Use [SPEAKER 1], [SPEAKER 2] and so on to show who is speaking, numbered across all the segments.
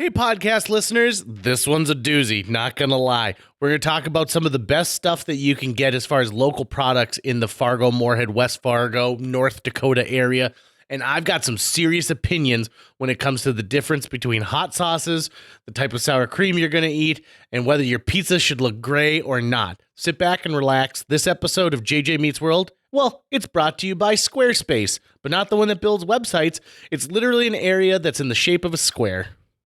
[SPEAKER 1] Hey, podcast listeners, this one's a doozy, not gonna lie. We're gonna talk about some of the best stuff that you can get as far as local products in the Fargo, Moorhead, West Fargo, North Dakota area. And I've got some serious opinions when it comes to the difference between hot sauces, the type of sour cream you're gonna eat, and whether your pizza should look gray or not. Sit back and relax. This episode of JJ Meets World, well, it's brought to you by Squarespace, but not the one that builds websites. It's literally an area that's in the shape of a square.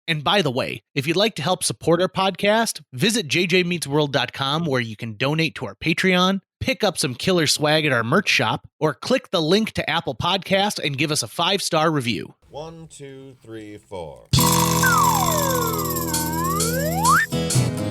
[SPEAKER 1] And by the way, if you'd like to help support our podcast, visit jjmeetsworld.com where you can donate to our Patreon, pick up some killer swag at our merch shop, or click the link to Apple Podcast and give us a 5-star review.
[SPEAKER 2] 1, 2, 3, 4.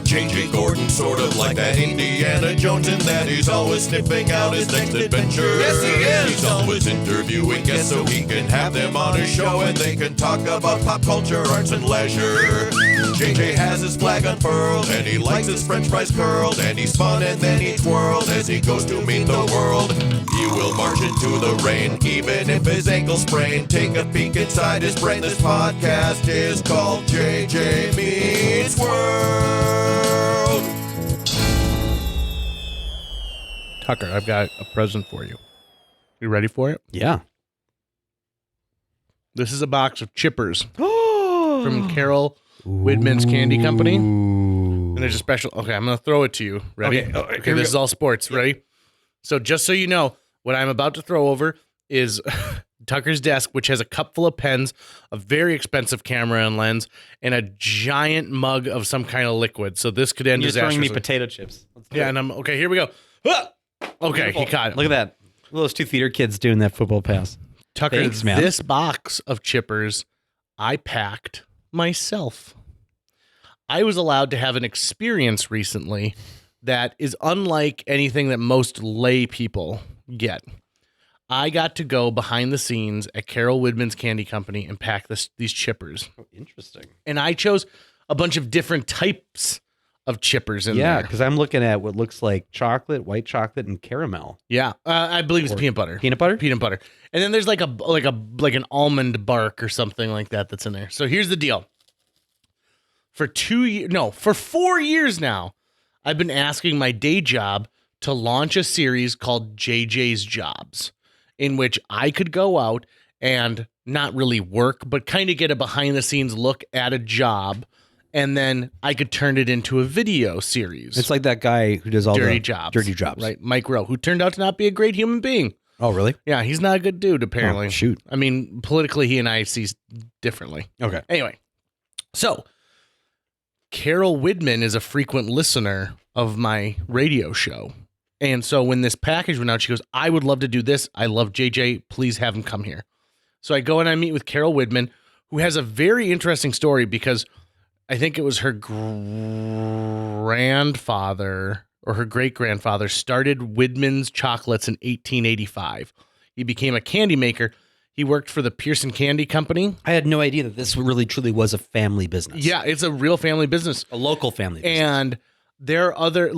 [SPEAKER 2] JJ Gordon, sort of like that Indiana Jones, in that he's always sniffing out his next adventure. Yes, he is. He's always interviewing guests so he can have them on his show and they can talk about pop culture, arts, and leisure. JJ has his flag unfurled and he likes his french fries curled, and he's fun and then he twirled as he goes to meet the world. He will march into the rain even if his ankle sprained. Take a peek inside his brain. This podcast is called JJ Meets World.
[SPEAKER 1] Tucker, I've got a present for you. You ready for it?
[SPEAKER 3] Yeah.
[SPEAKER 1] This is a box of chippers from Carol Widman's Candy Company. And there's a special... Okay, I'm going to throw it to you. Ready? Okay, this is all sports. Ready? So just so you know, what I'm about to throw over is Tucker's desk, which has a cup full of pens, a very expensive camera and lens, and a giant mug of some kind of liquid. So this could end
[SPEAKER 3] You're throwing
[SPEAKER 1] disastrously.
[SPEAKER 3] me potato chips.
[SPEAKER 1] Yeah, and I'm... Okay, here we go. Ah! Okay, he caught it.
[SPEAKER 3] Look at that. Those two theater kids doing that football pass.
[SPEAKER 1] Tucker,
[SPEAKER 3] Thanks, man.
[SPEAKER 1] this box of chippers I packed myself. I was allowed to have an experience recently that is unlike anything that most lay people get. I got to go behind the scenes at Carol Widman's Candy Company and pack these chippers.
[SPEAKER 3] Oh, interesting.
[SPEAKER 1] And I chose a bunch of different types of chippers in there.
[SPEAKER 3] Yeah, because I'm looking at what looks like chocolate, white chocolate, and caramel.
[SPEAKER 1] Yeah, I believe it's
[SPEAKER 3] Or
[SPEAKER 1] peanut butter.
[SPEAKER 3] Peanut butter?
[SPEAKER 1] Peanut butter. And then there's like an almond bark or something like that that's in there. So here's the deal. For 4 years now, I've been asking my day job to launch a series called JJ's Jobs, in which I could go out and not really work, but kind of get a behind the scenes look at a job. And then I could turn it into a video series.
[SPEAKER 3] It's like that guy who does all
[SPEAKER 1] Dirty
[SPEAKER 3] the
[SPEAKER 1] Jobs.
[SPEAKER 3] Dirty Jobs.
[SPEAKER 1] Right. Mike Rowe, who turned out to not be a great human being.
[SPEAKER 3] Oh, really?
[SPEAKER 1] Yeah, he's not a good dude, apparently.
[SPEAKER 3] Oh, shoot.
[SPEAKER 1] I mean, politically, he and I see differently.
[SPEAKER 3] Okay.
[SPEAKER 1] Anyway, so Carol Widman is a frequent listener of my radio show. And so when this package went out, she goes, I would love to do this. I love JJ. Please have him come here. So I go and I meet with Carol Widman, who has a very interesting story because I think it was her grandfather or her great-grandfather started Widman's Chocolates in 1885. He became a candy maker. He worked for the Pearson Candy Company.
[SPEAKER 3] I had no idea that this really truly was a family business.
[SPEAKER 1] Yeah, it's a real family business.
[SPEAKER 3] A local family business.
[SPEAKER 1] And there are other,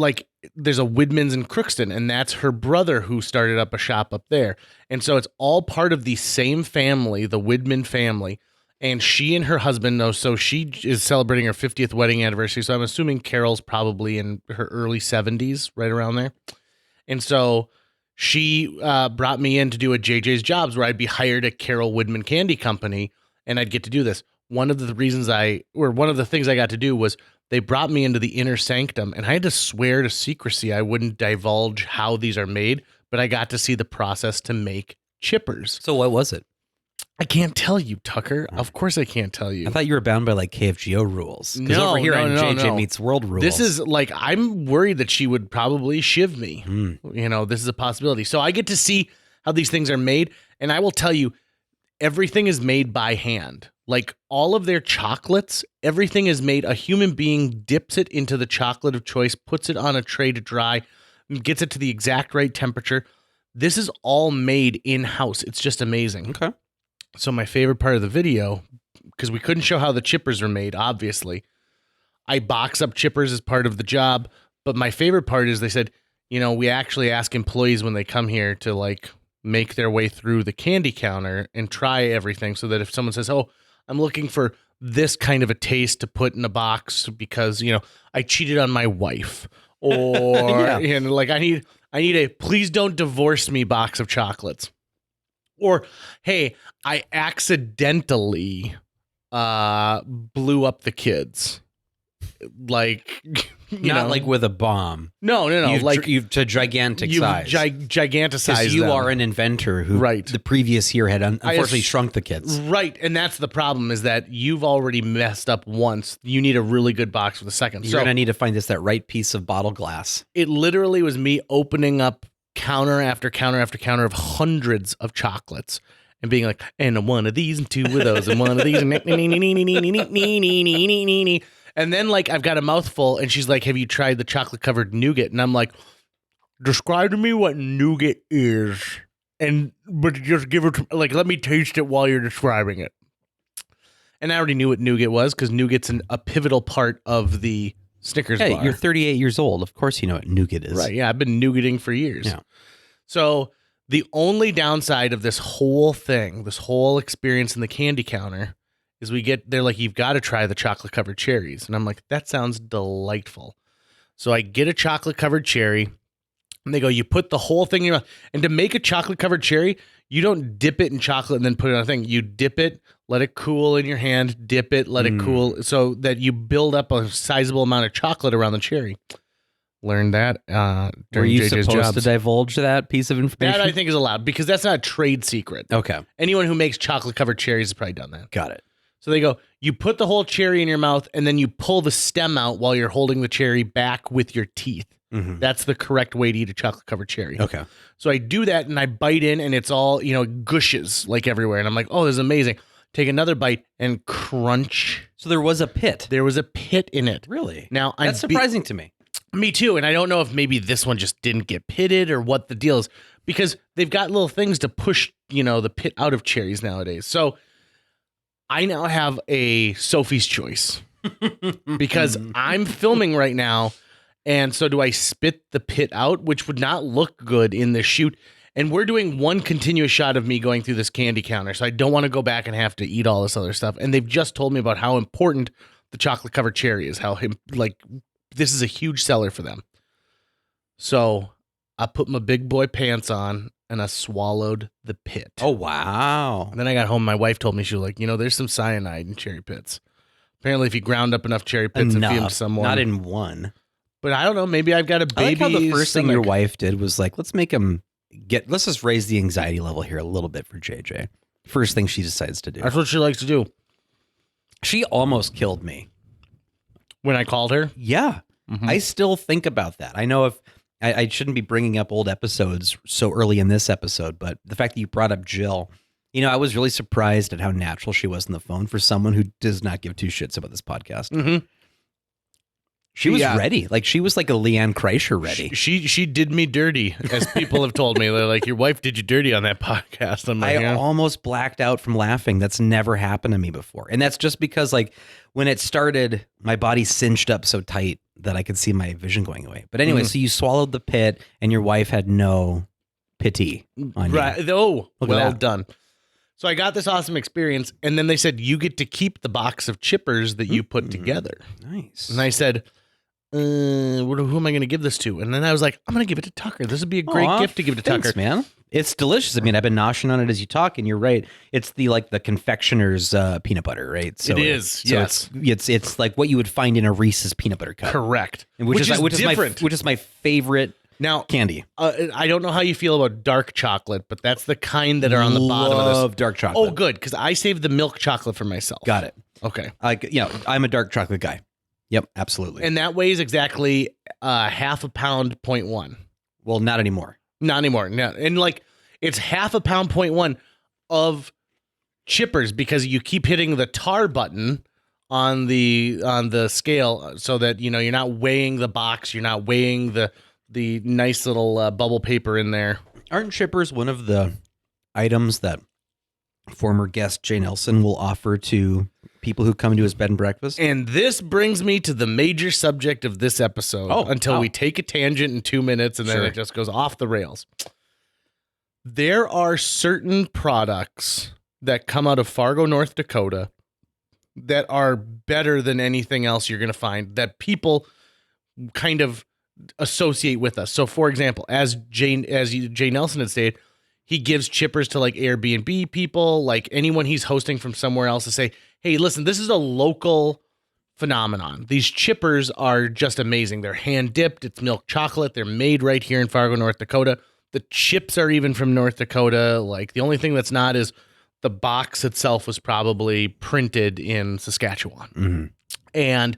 [SPEAKER 1] there's a Widman's in Crookston, and that's her brother who started up a shop up there. And so it's all part of the same family, the Widman family. And she and her husband know, so she is celebrating her 50th wedding anniversary. So I'm assuming Carol's probably in her early 70s, right around there. And so she brought me in to do a JJ's Jobs where I'd be hired at Carol Widman Candy Company and I'd get to do this. One of the things I got to do was they brought me into the inner sanctum and I had to swear to secrecy. I wouldn't divulge how these are made, but I got to see the process to make chippers.
[SPEAKER 3] So what was it?
[SPEAKER 1] I can't tell you, Tucker. Of course I can't tell you.
[SPEAKER 3] I thought you were bound by like KFGO rules.
[SPEAKER 1] No,
[SPEAKER 3] over here
[SPEAKER 1] no,
[SPEAKER 3] on
[SPEAKER 1] no,
[SPEAKER 3] JJ
[SPEAKER 1] no.
[SPEAKER 3] Meets World rules.
[SPEAKER 1] This is like, I'm worried that she would probably shiv me. You know, this is a possibility. So I get to see how these things are made. And I will tell you, everything is made by hand. Like all of their chocolates, everything is made. A human being dips it into the chocolate of choice, puts it on a tray to dry, gets it to the exact right temperature. This is all made in-house. It's just amazing.
[SPEAKER 3] Okay.
[SPEAKER 1] So my favorite part of the video, because we couldn't show how the chippers are made, obviously, I box up chippers as part of the job. But my favorite part is they said, you know, we actually ask employees when they come here to like make their way through the candy counter and try everything so that if someone says, oh, I'm looking for this kind of a taste to put in a box because, I cheated on my wife or,
[SPEAKER 3] Yeah.
[SPEAKER 1] like I need a please don't divorce me box of chocolates. Or, hey, I accidentally blew up the kids. Like,
[SPEAKER 3] Not like with a bomb.
[SPEAKER 1] No.
[SPEAKER 3] You've to gigantic size.
[SPEAKER 1] Giganticize
[SPEAKER 3] Because you
[SPEAKER 1] them.
[SPEAKER 3] are an inventor who
[SPEAKER 1] Right.
[SPEAKER 3] the previous year had unfortunately shrunk the kids.
[SPEAKER 1] Right. And that's the problem is that you've already messed up once. You need a really good box for the second.
[SPEAKER 3] You're
[SPEAKER 1] So
[SPEAKER 3] going to need to find that right piece of bottle glass.
[SPEAKER 1] it literally was me opening up counter after counter after counter of hundreds of chocolates and being like, and one of these and two of those and one of these and then like I've got a mouthful and she's like, have you tried the chocolate covered nougat? And I'm like, describe to me what nougat is, but just give it like let me taste it while you're describing it. And I already knew what nougat was because nougat's a pivotal part of the Snickers bar.
[SPEAKER 3] You're 38 years old. Of course you know what nougat is.
[SPEAKER 1] Right. Yeah, I've been nougating for years.
[SPEAKER 3] Yeah.
[SPEAKER 1] So the only downside of this whole thing, this whole experience in the candy counter, is they're like, you've got to try the chocolate covered cherries. And I'm like, that sounds delightful. So I get a chocolate covered cherry and they go, you put the whole thing in your mouth. And to make a chocolate covered cherry, you don't dip it in chocolate and then put it on a thing. You dip it, let it cool in your hand, dip it, let it cool so that you build up a sizable amount of chocolate around the cherry. Learned that
[SPEAKER 3] Were you
[SPEAKER 1] JJ's
[SPEAKER 3] supposed
[SPEAKER 1] jobs.
[SPEAKER 3] to divulge that piece of information?
[SPEAKER 1] That I think is allowed because that's not a trade secret.
[SPEAKER 3] Okay.
[SPEAKER 1] Anyone who makes chocolate covered cherries has probably done that.
[SPEAKER 3] Got it.
[SPEAKER 1] So they go, you put the whole cherry in your mouth and then you pull the stem out while you're holding the cherry back with your teeth.
[SPEAKER 3] Mm-hmm.
[SPEAKER 1] That's the correct way to eat a chocolate covered cherry.
[SPEAKER 3] Okay.
[SPEAKER 1] So I do that and I bite in and it's all, gushes like everywhere. And I'm like, oh, this is amazing. Take another bite and crunch.
[SPEAKER 3] So there was a pit.
[SPEAKER 1] There was a pit in it.
[SPEAKER 3] Really?
[SPEAKER 1] Now
[SPEAKER 3] That's surprising to me.
[SPEAKER 1] Me too. And I don't know if maybe this one just didn't get pitted or what the deal is because they've got little things to push, the pit out of cherries nowadays. So I now have a Sophie's Choice because I'm filming right now. And so do I spit the pit out, which would not look good in the shoot. And we're doing one continuous shot of me going through this candy counter. So I don't want to go back and have to eat all this other stuff. And they've just told me about how important the chocolate covered cherry is, this is a huge seller for them. So I put my big boy pants on and I swallowed the pit.
[SPEAKER 3] Oh, wow.
[SPEAKER 1] And then I got home. My wife told me, she was like, there's some cyanide in cherry pits. Apparently, if you ground up enough cherry pits and feed them to someone.
[SPEAKER 3] Not in one.
[SPEAKER 1] But I don't know. Maybe I've got a baby.
[SPEAKER 3] I like how the first thing your
[SPEAKER 1] stomach.
[SPEAKER 3] wife did was like, let's just raise the anxiety level here a little bit for JJ. First thing she decides to do.
[SPEAKER 1] That's what she likes to do.
[SPEAKER 3] She almost killed me.
[SPEAKER 1] When I called her?
[SPEAKER 3] Yeah.
[SPEAKER 1] Mhm.
[SPEAKER 3] I still think about that. I know if I shouldn't be bringing up old episodes so early in this episode, but the fact that you brought up Jill, I was really surprised at how natural she was on the phone for someone who does not give two shits about this podcast.
[SPEAKER 1] Mm-hmm.
[SPEAKER 3] She was ready. Like she was like a Leanne Kreischer ready.
[SPEAKER 1] She did me dirty, as people have told me. They're like, your wife did you dirty on that podcast. I'm like,
[SPEAKER 3] I almost blacked out from laughing. That's never happened to me before. And that's just because like when it started, my body cinched up so tight that I could see my vision going away. But anyway, so you swallowed the pit and your wife had no pity on you.
[SPEAKER 1] Right. Oh,
[SPEAKER 3] Look at
[SPEAKER 1] well
[SPEAKER 3] that.
[SPEAKER 1] done. So I got this awesome experience. And then they said, you get to keep the box of chippers that you put together.
[SPEAKER 3] Nice.
[SPEAKER 1] And I said, who am I going to give this to? And then I was like, I'm going to give it to Tucker. This would be a great
[SPEAKER 3] Aw,
[SPEAKER 1] gift to give to
[SPEAKER 3] thanks,
[SPEAKER 1] Tucker.
[SPEAKER 3] man. It's delicious. I mean, I've been noshing on it as you talk, and you're right. It's the confectioner's peanut butter, right? So
[SPEAKER 1] It is, yes.
[SPEAKER 3] It's like what you would find in a Reese's peanut butter cup.
[SPEAKER 1] Correct.
[SPEAKER 3] And which is
[SPEAKER 1] different.
[SPEAKER 3] which is my favorite
[SPEAKER 1] Now,
[SPEAKER 3] candy.
[SPEAKER 1] I don't know how you feel about dark chocolate, but that's the kind that are on the bottom of this.
[SPEAKER 3] Love dark chocolate.
[SPEAKER 1] Oh, good, because I saved the milk chocolate for myself.
[SPEAKER 3] Got it.
[SPEAKER 1] Okay.
[SPEAKER 3] I'm a dark chocolate guy. Yep, absolutely.
[SPEAKER 1] And that weighs exactly half a pound, 0.1.
[SPEAKER 3] Well, not anymore.
[SPEAKER 1] Not anymore. No. And it's half a pound, 0.1 of chippers because you keep hitting the tar button on the scale so that, you're not weighing the box. You're not weighing the nice little bubble paper in there.
[SPEAKER 3] Aren't chippers one of the items that former guest Jay Nelson will offer to people who come to his bed and breakfast?
[SPEAKER 1] And this brings me to the major subject of this episode until we take a tangent in 2 minutes and then
[SPEAKER 3] Sure.
[SPEAKER 1] it just goes off the rails. There are certain products that come out of Fargo, North Dakota that are better than anything else you're going to find that people kind of associate with us. So for example, as Jay Nelson had stated, he gives chippers to like Airbnb people, like anyone he's hosting from somewhere else, to say, hey, listen, this is a local phenomenon. These chippers are just amazing. They're hand dipped. It's milk chocolate. They're made right here in Fargo, North Dakota. The chips are even from North Dakota. Like the only thing that's not is the box itself was probably printed in Saskatchewan.
[SPEAKER 3] Mm-hmm.
[SPEAKER 1] And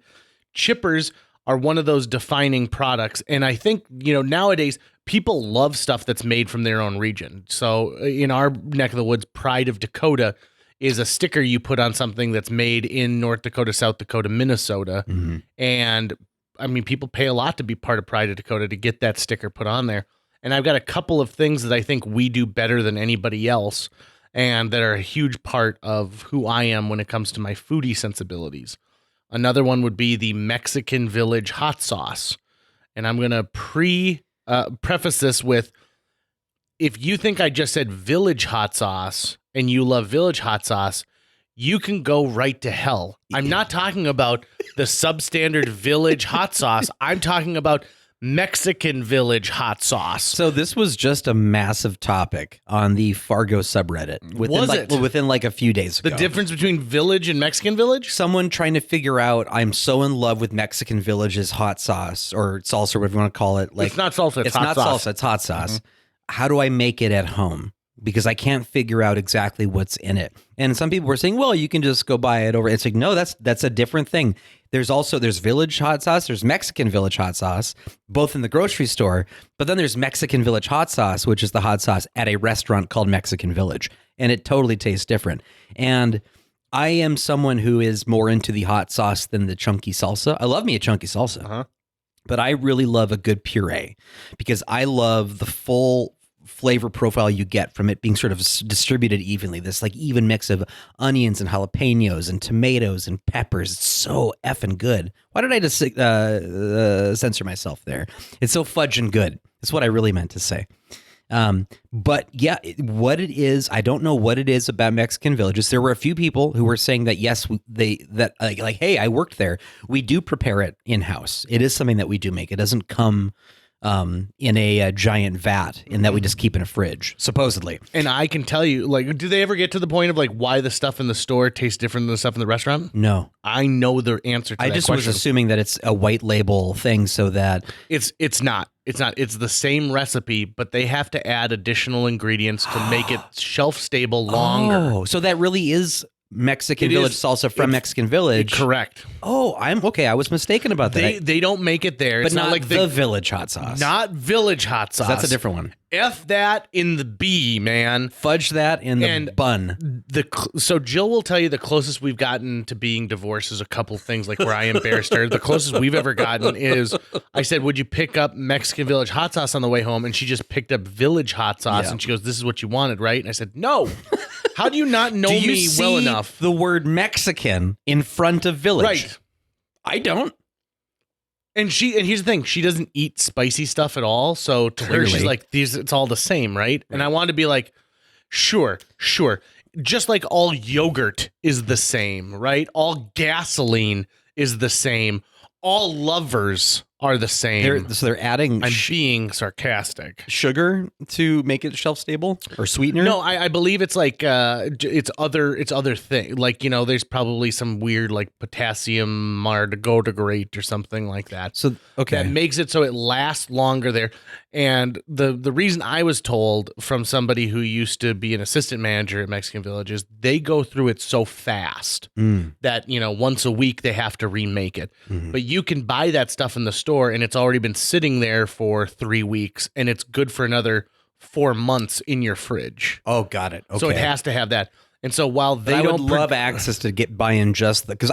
[SPEAKER 1] chippers are one of those defining products. And I think, nowadays people love stuff that's made from their own region. So in our neck of the woods, Pride of Dakota is a sticker you put on something that's made in North Dakota, South Dakota, Minnesota.
[SPEAKER 3] Mm-hmm.
[SPEAKER 1] And I mean, people pay a lot to be part of Pride of Dakota to get that sticker put on there. And I've got a couple of things that I think we do better than anybody else and that are a huge part of who I am when it comes to my foodie sensibilities. Another one would be the Mexican Village hot sauce. And I'm going to preface this with, if you think I just said Village hot sauce and you love Village hot sauce, you can go right to hell. I'm not talking about the substandard Village hot sauce. I'm talking about Mexican Village hot sauce.
[SPEAKER 3] So this was just a massive topic on the Fargo subreddit within like a few days ago.
[SPEAKER 1] The difference between Village and Mexican Village?
[SPEAKER 3] Someone trying to figure out, I'm so in love with Mexican Village's hot sauce or salsa, whatever you want to call it. Like,
[SPEAKER 1] it's not salsa, it's hot
[SPEAKER 3] not
[SPEAKER 1] sauce.
[SPEAKER 3] Salsa, it's hot sauce. How do I make it at home? Because I can't figure out exactly what's in it. And some people were saying, well, you can just go buy it over. It's like, no, that's a different thing. There's Village hot sauce. There's Mexican Village hot sauce, both in the grocery store. But then there's Mexican Village hot sauce, which is the hot sauce at a restaurant called Mexican Village. And it totally tastes different. And I am someone who is more into the hot sauce than the chunky salsa. I love me a chunky salsa. But I really love a good puree because I love the full flavor profile you get from it being sort of distributed evenly. This like even mix of onions and jalapenos and tomatoes and peppers. It's so effing good. Why did I just censor myself there? It's so fudging good. That's what I really meant to say. But yeah, what it is, I don't know what it is about Mexican Villages. There were a few people who were saying that yes, hey, I worked there. We do prepare it in-house. It is something that we do make. It doesn't come in a giant vat in that we just keep in a fridge, supposedly.
[SPEAKER 1] And I can tell you, like, do they ever get to the point of like why the stuff in the store tastes different than the stuff in the restaurant?
[SPEAKER 3] No.
[SPEAKER 1] I know the answer to that question.
[SPEAKER 3] I just was assuming that it's a white label thing so that...
[SPEAKER 1] It's not. It's not. It's the same recipe, but they have to add additional ingredients to make it shelf stable longer.
[SPEAKER 3] Oh, so that really is Mexican Village salsa from Mexican Village.
[SPEAKER 1] Correct.
[SPEAKER 3] Oh, I'm okay. I was mistaken about that.
[SPEAKER 1] They don't make it there.
[SPEAKER 3] But
[SPEAKER 1] it's
[SPEAKER 3] not
[SPEAKER 1] like
[SPEAKER 3] the Village hot sauce.
[SPEAKER 1] Not Village hot sauce.
[SPEAKER 3] That's a different one.
[SPEAKER 1] F that in the B, man.
[SPEAKER 3] Fudge that in the bun.
[SPEAKER 1] So Jill will tell you the closest we've gotten to being divorced is a couple things like where I embarrassed her. The closest we've ever gotten is I said, would you pick up Mexican Village hot sauce on the way home? And she just picked up Village hot sauce.
[SPEAKER 3] Yeah.
[SPEAKER 1] And she goes, this is what you wanted, right? And I said, no. How do you not know me well enough?
[SPEAKER 3] The word Mexican in front of Village.
[SPEAKER 1] Right.
[SPEAKER 3] I don't.
[SPEAKER 1] And here's the thing, she doesn't eat spicy stuff at all. So to her, she's like, it's all the same, right? And I wanted to be like, sure. Just like all yogurt is the same, right? All gasoline is the same. All lovers are the same.
[SPEAKER 3] So they're adding...
[SPEAKER 1] I'm being sarcastic.
[SPEAKER 3] Sugar to make it shelf stable or sweetener?
[SPEAKER 1] No, I believe it's like it's other thing. Like, there's probably some weird like potassium mardigotagrate or something like that.
[SPEAKER 3] So okay,
[SPEAKER 1] that makes it so it lasts longer there. And the reason I was told from somebody who used to be an assistant manager at Mexican Village is they go through it so fast that once a week they have to remake it. But you can buy that stuff in the store and it's already been sitting there for 3 weeks and it's good for another 4 months in your fridge.
[SPEAKER 3] Oh, got it. Okay.
[SPEAKER 1] So it has to have that. And so while
[SPEAKER 3] I would love access to get buy-in because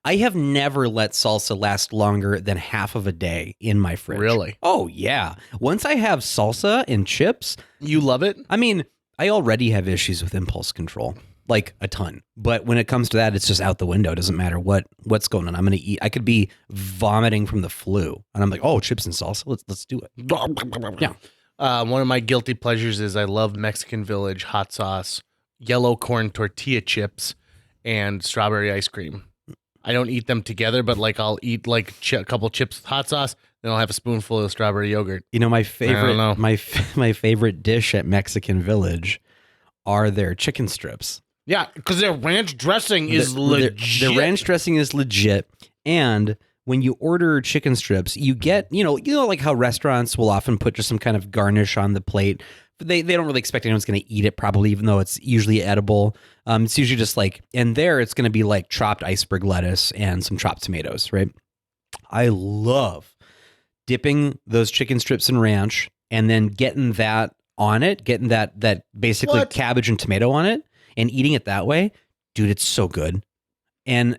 [SPEAKER 3] I have never let salsa last longer than half of a day in my fridge.
[SPEAKER 1] Really?
[SPEAKER 3] Oh yeah. Once I have salsa and chips,
[SPEAKER 1] you love it.
[SPEAKER 3] I mean, I already have issues with impulse control, like a ton. But when it comes to that, it's just out the window. It doesn't matter what's going on. I'm going to eat. I could be vomiting from the flu, and I'm like, oh, chips and salsa. Let's do it.
[SPEAKER 1] Yeah. One of my guilty pleasures is I love Mexican Village hot sauce, yellow corn tortilla chips, and strawberry ice cream. I don't eat them together, but like I'll eat like a couple chips with hot sauce, then I'll have a spoonful of strawberry yogurt.
[SPEAKER 3] You know, my favorite,
[SPEAKER 1] know.
[SPEAKER 3] my favorite dish at Mexican Village are their chicken strips.
[SPEAKER 1] Yeah, because their ranch dressing is legit.
[SPEAKER 3] The ranch dressing is legit, and when you order chicken strips, you get, you know, like how restaurants will often put just some kind of garnish on the plate. They don't really expect anyone's going to eat it, probably, even though it's usually edible. It's usually just like, and there it's going to be like chopped iceberg lettuce and some chopped tomatoes, right? I love dipping those chicken strips in ranch and then getting that on it, getting that basically cabbage and tomato on it and eating it that way. Dude, it's so good. And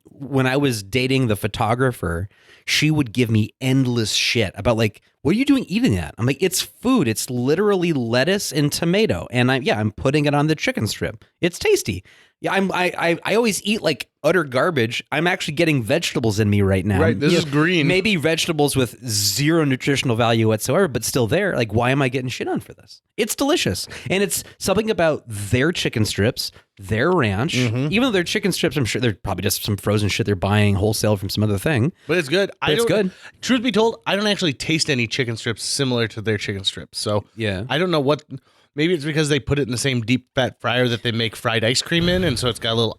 [SPEAKER 3] when I was dating the photographer, she would give me endless shit about like, what are you doing eating that? I'm like, it's food. It's literally lettuce and tomato. And I'm putting it on the chicken strip. It's tasty. Yeah, I always eat like utter garbage. I'm actually getting vegetables in me right now.
[SPEAKER 1] Right, this is green.
[SPEAKER 3] Maybe vegetables with zero nutritional value whatsoever, but still there. Like, why am I getting shit on for this? It's delicious. And it's something about their chicken strips, their ranch, even though their chicken strips, I'm sure they're probably just some frozen shit they're buying wholesale from some other thing.
[SPEAKER 1] But it's good.
[SPEAKER 3] It's good.
[SPEAKER 1] Truth be told, I don't actually taste any chicken strips similar to their chicken strips. So
[SPEAKER 3] Yeah.
[SPEAKER 1] I don't know what. Maybe it's because they put it in the same deep fat fryer that they make fried ice cream in, and so it's got a little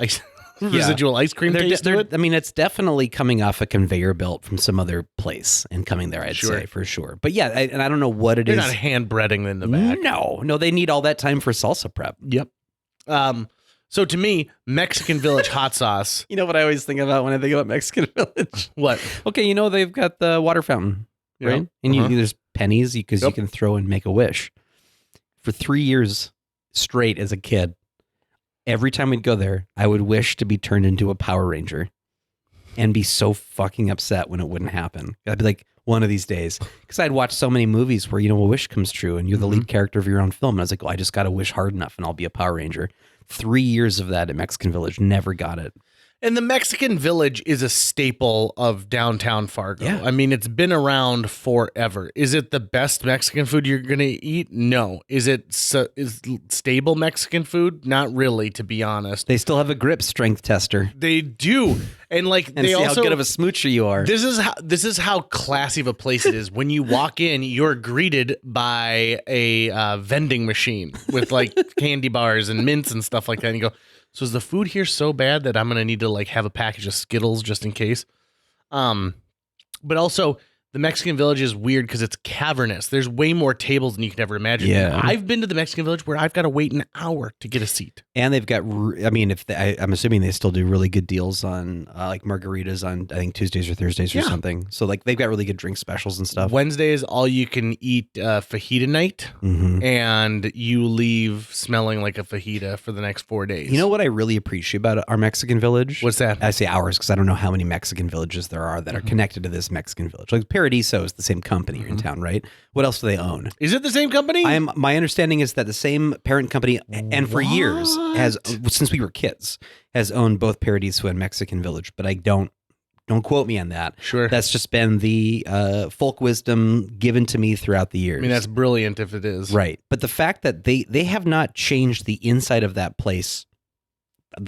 [SPEAKER 1] residual ice cream taste to it.
[SPEAKER 3] I mean, it's definitely coming off a conveyor belt from some other place and coming there, I'd say, for sure. But yeah, and I don't know what it
[SPEAKER 1] They're
[SPEAKER 3] is.
[SPEAKER 1] not hand breading in the back.
[SPEAKER 3] No, they need all that time for salsa prep.
[SPEAKER 1] Yep. So to me, Mexican Village hot sauce.
[SPEAKER 3] You know what I always think about when I think about Mexican Village?
[SPEAKER 1] What?
[SPEAKER 3] Okay, you know they've got the water fountain, right?
[SPEAKER 1] Yeah.
[SPEAKER 3] And there's pennies because you can throw and make a wish. For 3 years straight as a kid, every time we'd go there, I would wish to be turned into a Power Ranger and be so fucking upset when it wouldn't happen. I'd be like, one of these days. Because I'd watched so many movies where, you know, a wish comes true and you're the lead character of your own film. And I was like, I just got to wish hard enough and I'll be a Power Ranger. 3 years of that at Mexican Village, never got it.
[SPEAKER 1] And the Mexican Village is a staple of downtown Fargo.
[SPEAKER 3] Yeah.
[SPEAKER 1] I mean, it's been around forever. Is it the best Mexican food you're going to eat? No. Is it is stable Mexican food? Not really, to be honest.
[SPEAKER 3] They still have a grip strength tester.
[SPEAKER 1] They do. And like
[SPEAKER 3] And
[SPEAKER 1] they
[SPEAKER 3] see
[SPEAKER 1] also
[SPEAKER 3] how good of a smoocher you are.
[SPEAKER 1] This is how classy of a place it is. When you walk in, you're greeted by a vending machine with like candy bars and mints and stuff like that. And you go, so is the food here so bad that I'm gonna need to like have a package of Skittles just in case? But also the Mexican Village is weird because it's cavernous. There's way more tables than you can ever imagine.
[SPEAKER 3] Yeah.
[SPEAKER 1] I've been to the Mexican Village where I've got to wait an hour to get a seat.
[SPEAKER 3] And they've got, I'm assuming they still do really good deals on like margaritas on, I think, Tuesdays or Thursdays or something. So like they've got really good drink specials and stuff.
[SPEAKER 1] Wednesday is all you can eat fajita night, and you leave smelling like a fajita for the next 4 days.
[SPEAKER 3] You know what I really appreciate about our Mexican Village?
[SPEAKER 1] What's that?
[SPEAKER 3] I say ours because I don't know how many Mexican villages there are that are connected to this Mexican Village. Like Paradiso is the same company here in town, right? What else do they own?
[SPEAKER 1] Is it the same company?
[SPEAKER 3] My understanding is that the same parent company, and for years has, since we were kids, has owned both Paradiso and Mexican Village. But I don't quote me on that.
[SPEAKER 1] Sure.
[SPEAKER 3] That's just been the folk wisdom given to me throughout the years.
[SPEAKER 1] I mean, that's brilliant if it is.
[SPEAKER 3] Right. But the fact that they have not changed the inside of that place,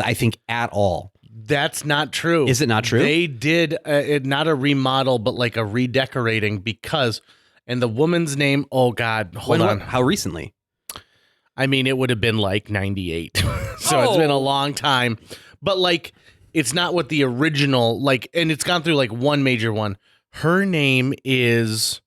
[SPEAKER 3] I think, at all.
[SPEAKER 1] That's not true.
[SPEAKER 3] Is it not true?
[SPEAKER 1] They did not a remodel, but like a redecorating because, and the woman's name, oh God, hold on.
[SPEAKER 3] How recently?
[SPEAKER 1] I mean, it would have been like 98. So it's been a long time. But like, it's not what the original, like, and it's gone through like one major one. Her name is,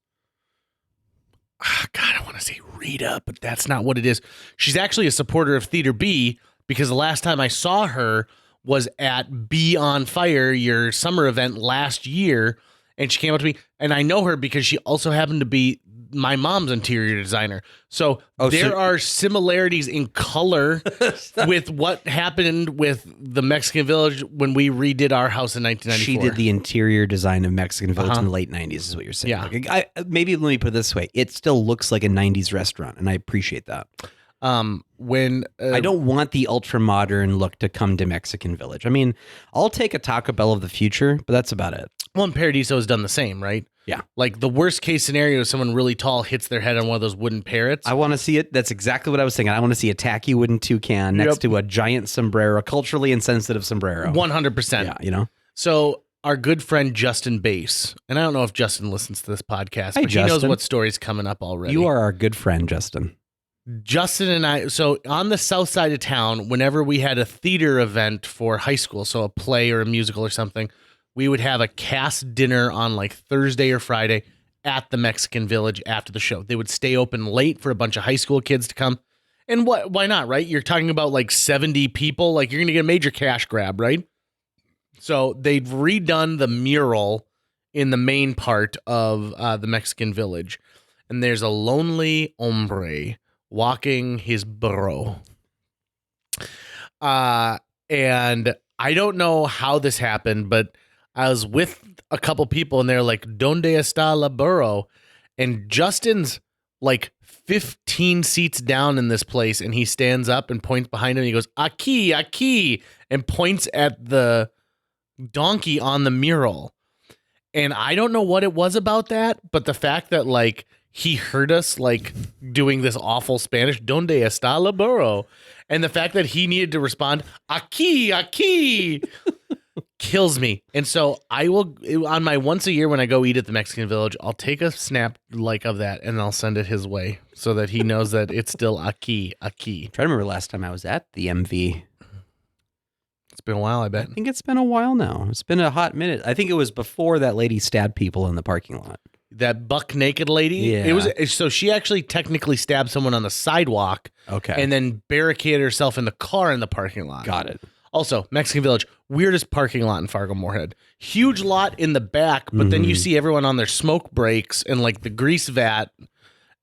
[SPEAKER 1] God, I want to say Rita, but that's not what it is. She's actually a supporter of Theater B because the last time I saw her was at Be on Fire, your summer event last year. And she came up to me, and I know her because she also happened to be my mom's interior designer. So there are similarities in color with what happened with the Mexican Village when we redid our house in 1994.
[SPEAKER 3] She did the interior desigin of Mexican Village in the late 90s is what you're saying.
[SPEAKER 1] Yeah.
[SPEAKER 3] Like, maybe let me put it this way. It still looks like a 90s restaurant, and I appreciate that.
[SPEAKER 1] When
[SPEAKER 3] I don't want the ultra modern look to come to Mexican Village. I mean, I'll take a Taco Bell of the future, but that's about it.
[SPEAKER 1] Well, and Paradiso has done the same, right?
[SPEAKER 3] Yeah.
[SPEAKER 1] Like the worst case scenario is someone really tall hits their head on one of those wooden parrots.
[SPEAKER 3] I want to see it. That's exactly what I was thinking. I want to see a tacky wooden toucan next to a giant sombrero, a culturally insensitive sombrero.
[SPEAKER 1] 100%.
[SPEAKER 3] Yeah, you know?
[SPEAKER 1] So our good friend Justin Bass, and I don't know if Justin listens to this podcast,
[SPEAKER 3] Hey,
[SPEAKER 1] but he knows
[SPEAKER 3] Justin.
[SPEAKER 1] what story's coming up already.
[SPEAKER 3] You are our good friend, Justin.
[SPEAKER 1] Justin and I, so on the south side of town, whenever we had a theater event for high school, so a play or a musical or something, we would have a cast dinner on like Thursday or Friday at the Mexican Village after the show. They would stay open late for a bunch of high school kids to come. And why not, right? You're talking about like 70 people, like you're going to get a major cash grab, right? So they've redone the mural in the main part of the Mexican Village. And there's a lonely hombre walking his burro. And I don't know how this happened, but I was with a couple people and they're like, "Donde está la burro?" And Justin's like 15 seats down in this place, and he stands up and points behind him. And he goes, "Aquí, aquí," and points at the donkey on the mural. And I don't know what it was about that, but the fact that like he heard us like doing this awful Spanish, "Donde está la burro?" And the fact that he needed to respond, "Aquí, aquí," kills me. And so I will, on my once a year when I go eat at the Mexican Village, I'll take a snap like of that and I'll send it his way so that he knows that it's still aquí, aquí.
[SPEAKER 3] I'm trying to remember last time I was at the MV.
[SPEAKER 1] It's been a while, I bet.
[SPEAKER 3] I think it's been a while now. It's been a hot minute. I think it was before that lady stabbed people in the parking lot.
[SPEAKER 1] That buck naked lady.
[SPEAKER 3] Yeah.
[SPEAKER 1] It was so she actually technically stabbed someone on the sidewalk.
[SPEAKER 3] Okay.
[SPEAKER 1] And then barricaded herself in the car in the parking lot.
[SPEAKER 3] Got it.
[SPEAKER 1] Also, Mexican Village, weirdest parking lot in Fargo Moorhead. Huge lot in the back, but then you see everyone on their smoke breaks and like the grease vat.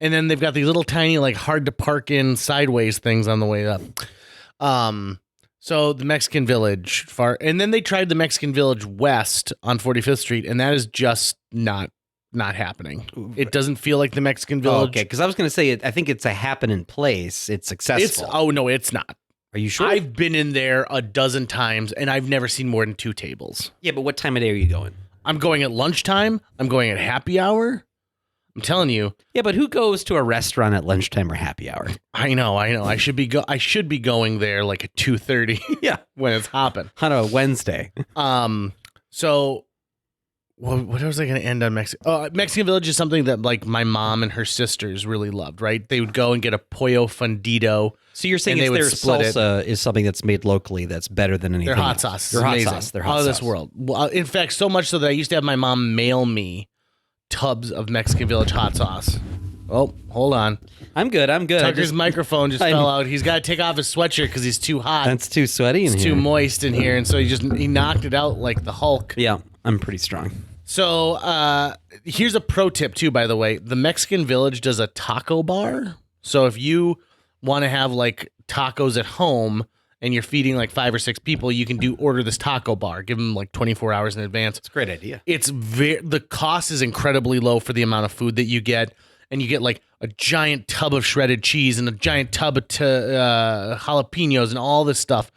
[SPEAKER 1] And then they've got these little tiny, like hard to park in sideways things on the way up. So the Mexican Village and then they tried the Mexican Village West on 45th Street, and that is just not happening. It doesn't feel like the Mexican Village.
[SPEAKER 3] Okay, because I was going to say, I think it's a happening place. It's successful.
[SPEAKER 1] No, it's not.
[SPEAKER 3] Are you sure?
[SPEAKER 1] I've been in there a dozen times, and I've never seen more than 2 tables.
[SPEAKER 3] Yeah, but what time of day are you going?
[SPEAKER 1] I'm going at lunchtime. I'm going at happy hour. I'm telling you.
[SPEAKER 3] Yeah, but who goes to a restaurant at lunchtime or happy hour?
[SPEAKER 1] I know. I should be going there like at 2:30.
[SPEAKER 3] Yeah,
[SPEAKER 1] when it's hopping
[SPEAKER 3] on a Wednesday.
[SPEAKER 1] So what was I going to end on Mexican? Mexican Village is something that like my mom and her sisters really loved. Right? They would go and get a pollo fundido.
[SPEAKER 3] So you're saying their salsa is something that's made locally that's better than anything.
[SPEAKER 1] Their hot
[SPEAKER 3] else.
[SPEAKER 1] sauce.
[SPEAKER 3] Their hot
[SPEAKER 1] amazing.
[SPEAKER 3] sauce. Their hot
[SPEAKER 1] out of
[SPEAKER 3] sauce.
[SPEAKER 1] this world. Well, in fact, so much so that I used to have my mom mail me tubs of Mexican Village hot sauce. Oh, hold on.
[SPEAKER 3] I'm good.
[SPEAKER 1] Tucker's microphone just fell out. He's got to take off his sweatshirt because he's too hot.
[SPEAKER 3] That's too sweaty in
[SPEAKER 1] It's
[SPEAKER 3] here.
[SPEAKER 1] too moist in here, and so he knocked it out like the Hulk.
[SPEAKER 3] Yeah, I'm pretty strong.
[SPEAKER 1] So here's a pro tip too, by the way. The Mexican Village does a taco bar. So if you want to have like tacos at home and you're feeding like 5 or 6 people, you can order this taco bar. Give them like 24 hours in advance.
[SPEAKER 3] It's a great idea.
[SPEAKER 1] It's the cost is incredibly low for the amount of food that you get, and you get like a giant tub of shredded cheese and a giant tub of jalapenos and all this stuff.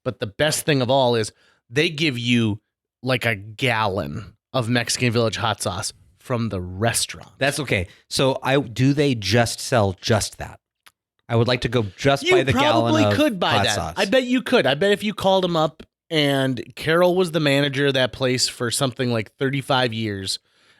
[SPEAKER 1] But the best thing of all is they give you like a gallon of Mexican Village hot sauce from the restaurant.
[SPEAKER 3] That's okay. So do they just sell just that? I would like to go just buy the gallon of
[SPEAKER 1] You probably could buy
[SPEAKER 3] hot
[SPEAKER 1] that.
[SPEAKER 3] sauce.
[SPEAKER 1] I bet you could. I bet if you called them up, and Carol was the manager of that place for something like 35 years.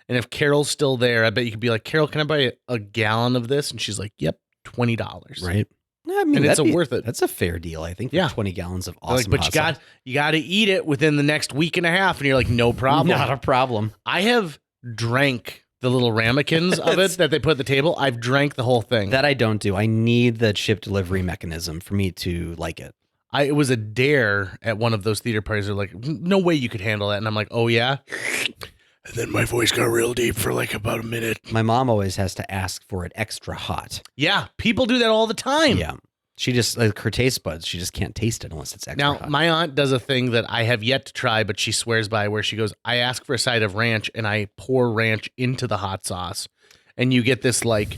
[SPEAKER 1] And if Carol's still there, I bet you could be like, "Carol, can I buy a gallon of this?" And she's like, "Yep, $20."
[SPEAKER 3] Right. I mean,
[SPEAKER 1] and it's worth it.
[SPEAKER 3] That's a fair deal, I think.
[SPEAKER 1] Yeah.
[SPEAKER 3] 20 gallons of
[SPEAKER 1] They're
[SPEAKER 3] awesome
[SPEAKER 1] like,
[SPEAKER 3] hot
[SPEAKER 1] but
[SPEAKER 3] sauce.
[SPEAKER 1] you got to eat it within the next week and a half. And you're like, "No problem."
[SPEAKER 3] Not a problem.
[SPEAKER 1] I have drank the little ramekins of it that they put at the table. I've drank the whole thing.
[SPEAKER 3] That I don't do. I need the chip delivery mechanism for me to like it.
[SPEAKER 1] It was a dare at one of those theater parties. They're like, "No way you could handle that." And I'm like, "Oh yeah." And then my voice got real deep for like about a minute.
[SPEAKER 3] My mom always has to ask for it extra hot.
[SPEAKER 1] Yeah, people do that all the time.
[SPEAKER 3] Yeah. She just, like her taste buds, she just can't taste it unless it's extra
[SPEAKER 1] Now,
[SPEAKER 3] hot.
[SPEAKER 1] my aunt does a thing that I have yet to try, but she swears by, where she goes, "I ask for a side of ranch and I pour ranch into the hot sauce." And you get this like,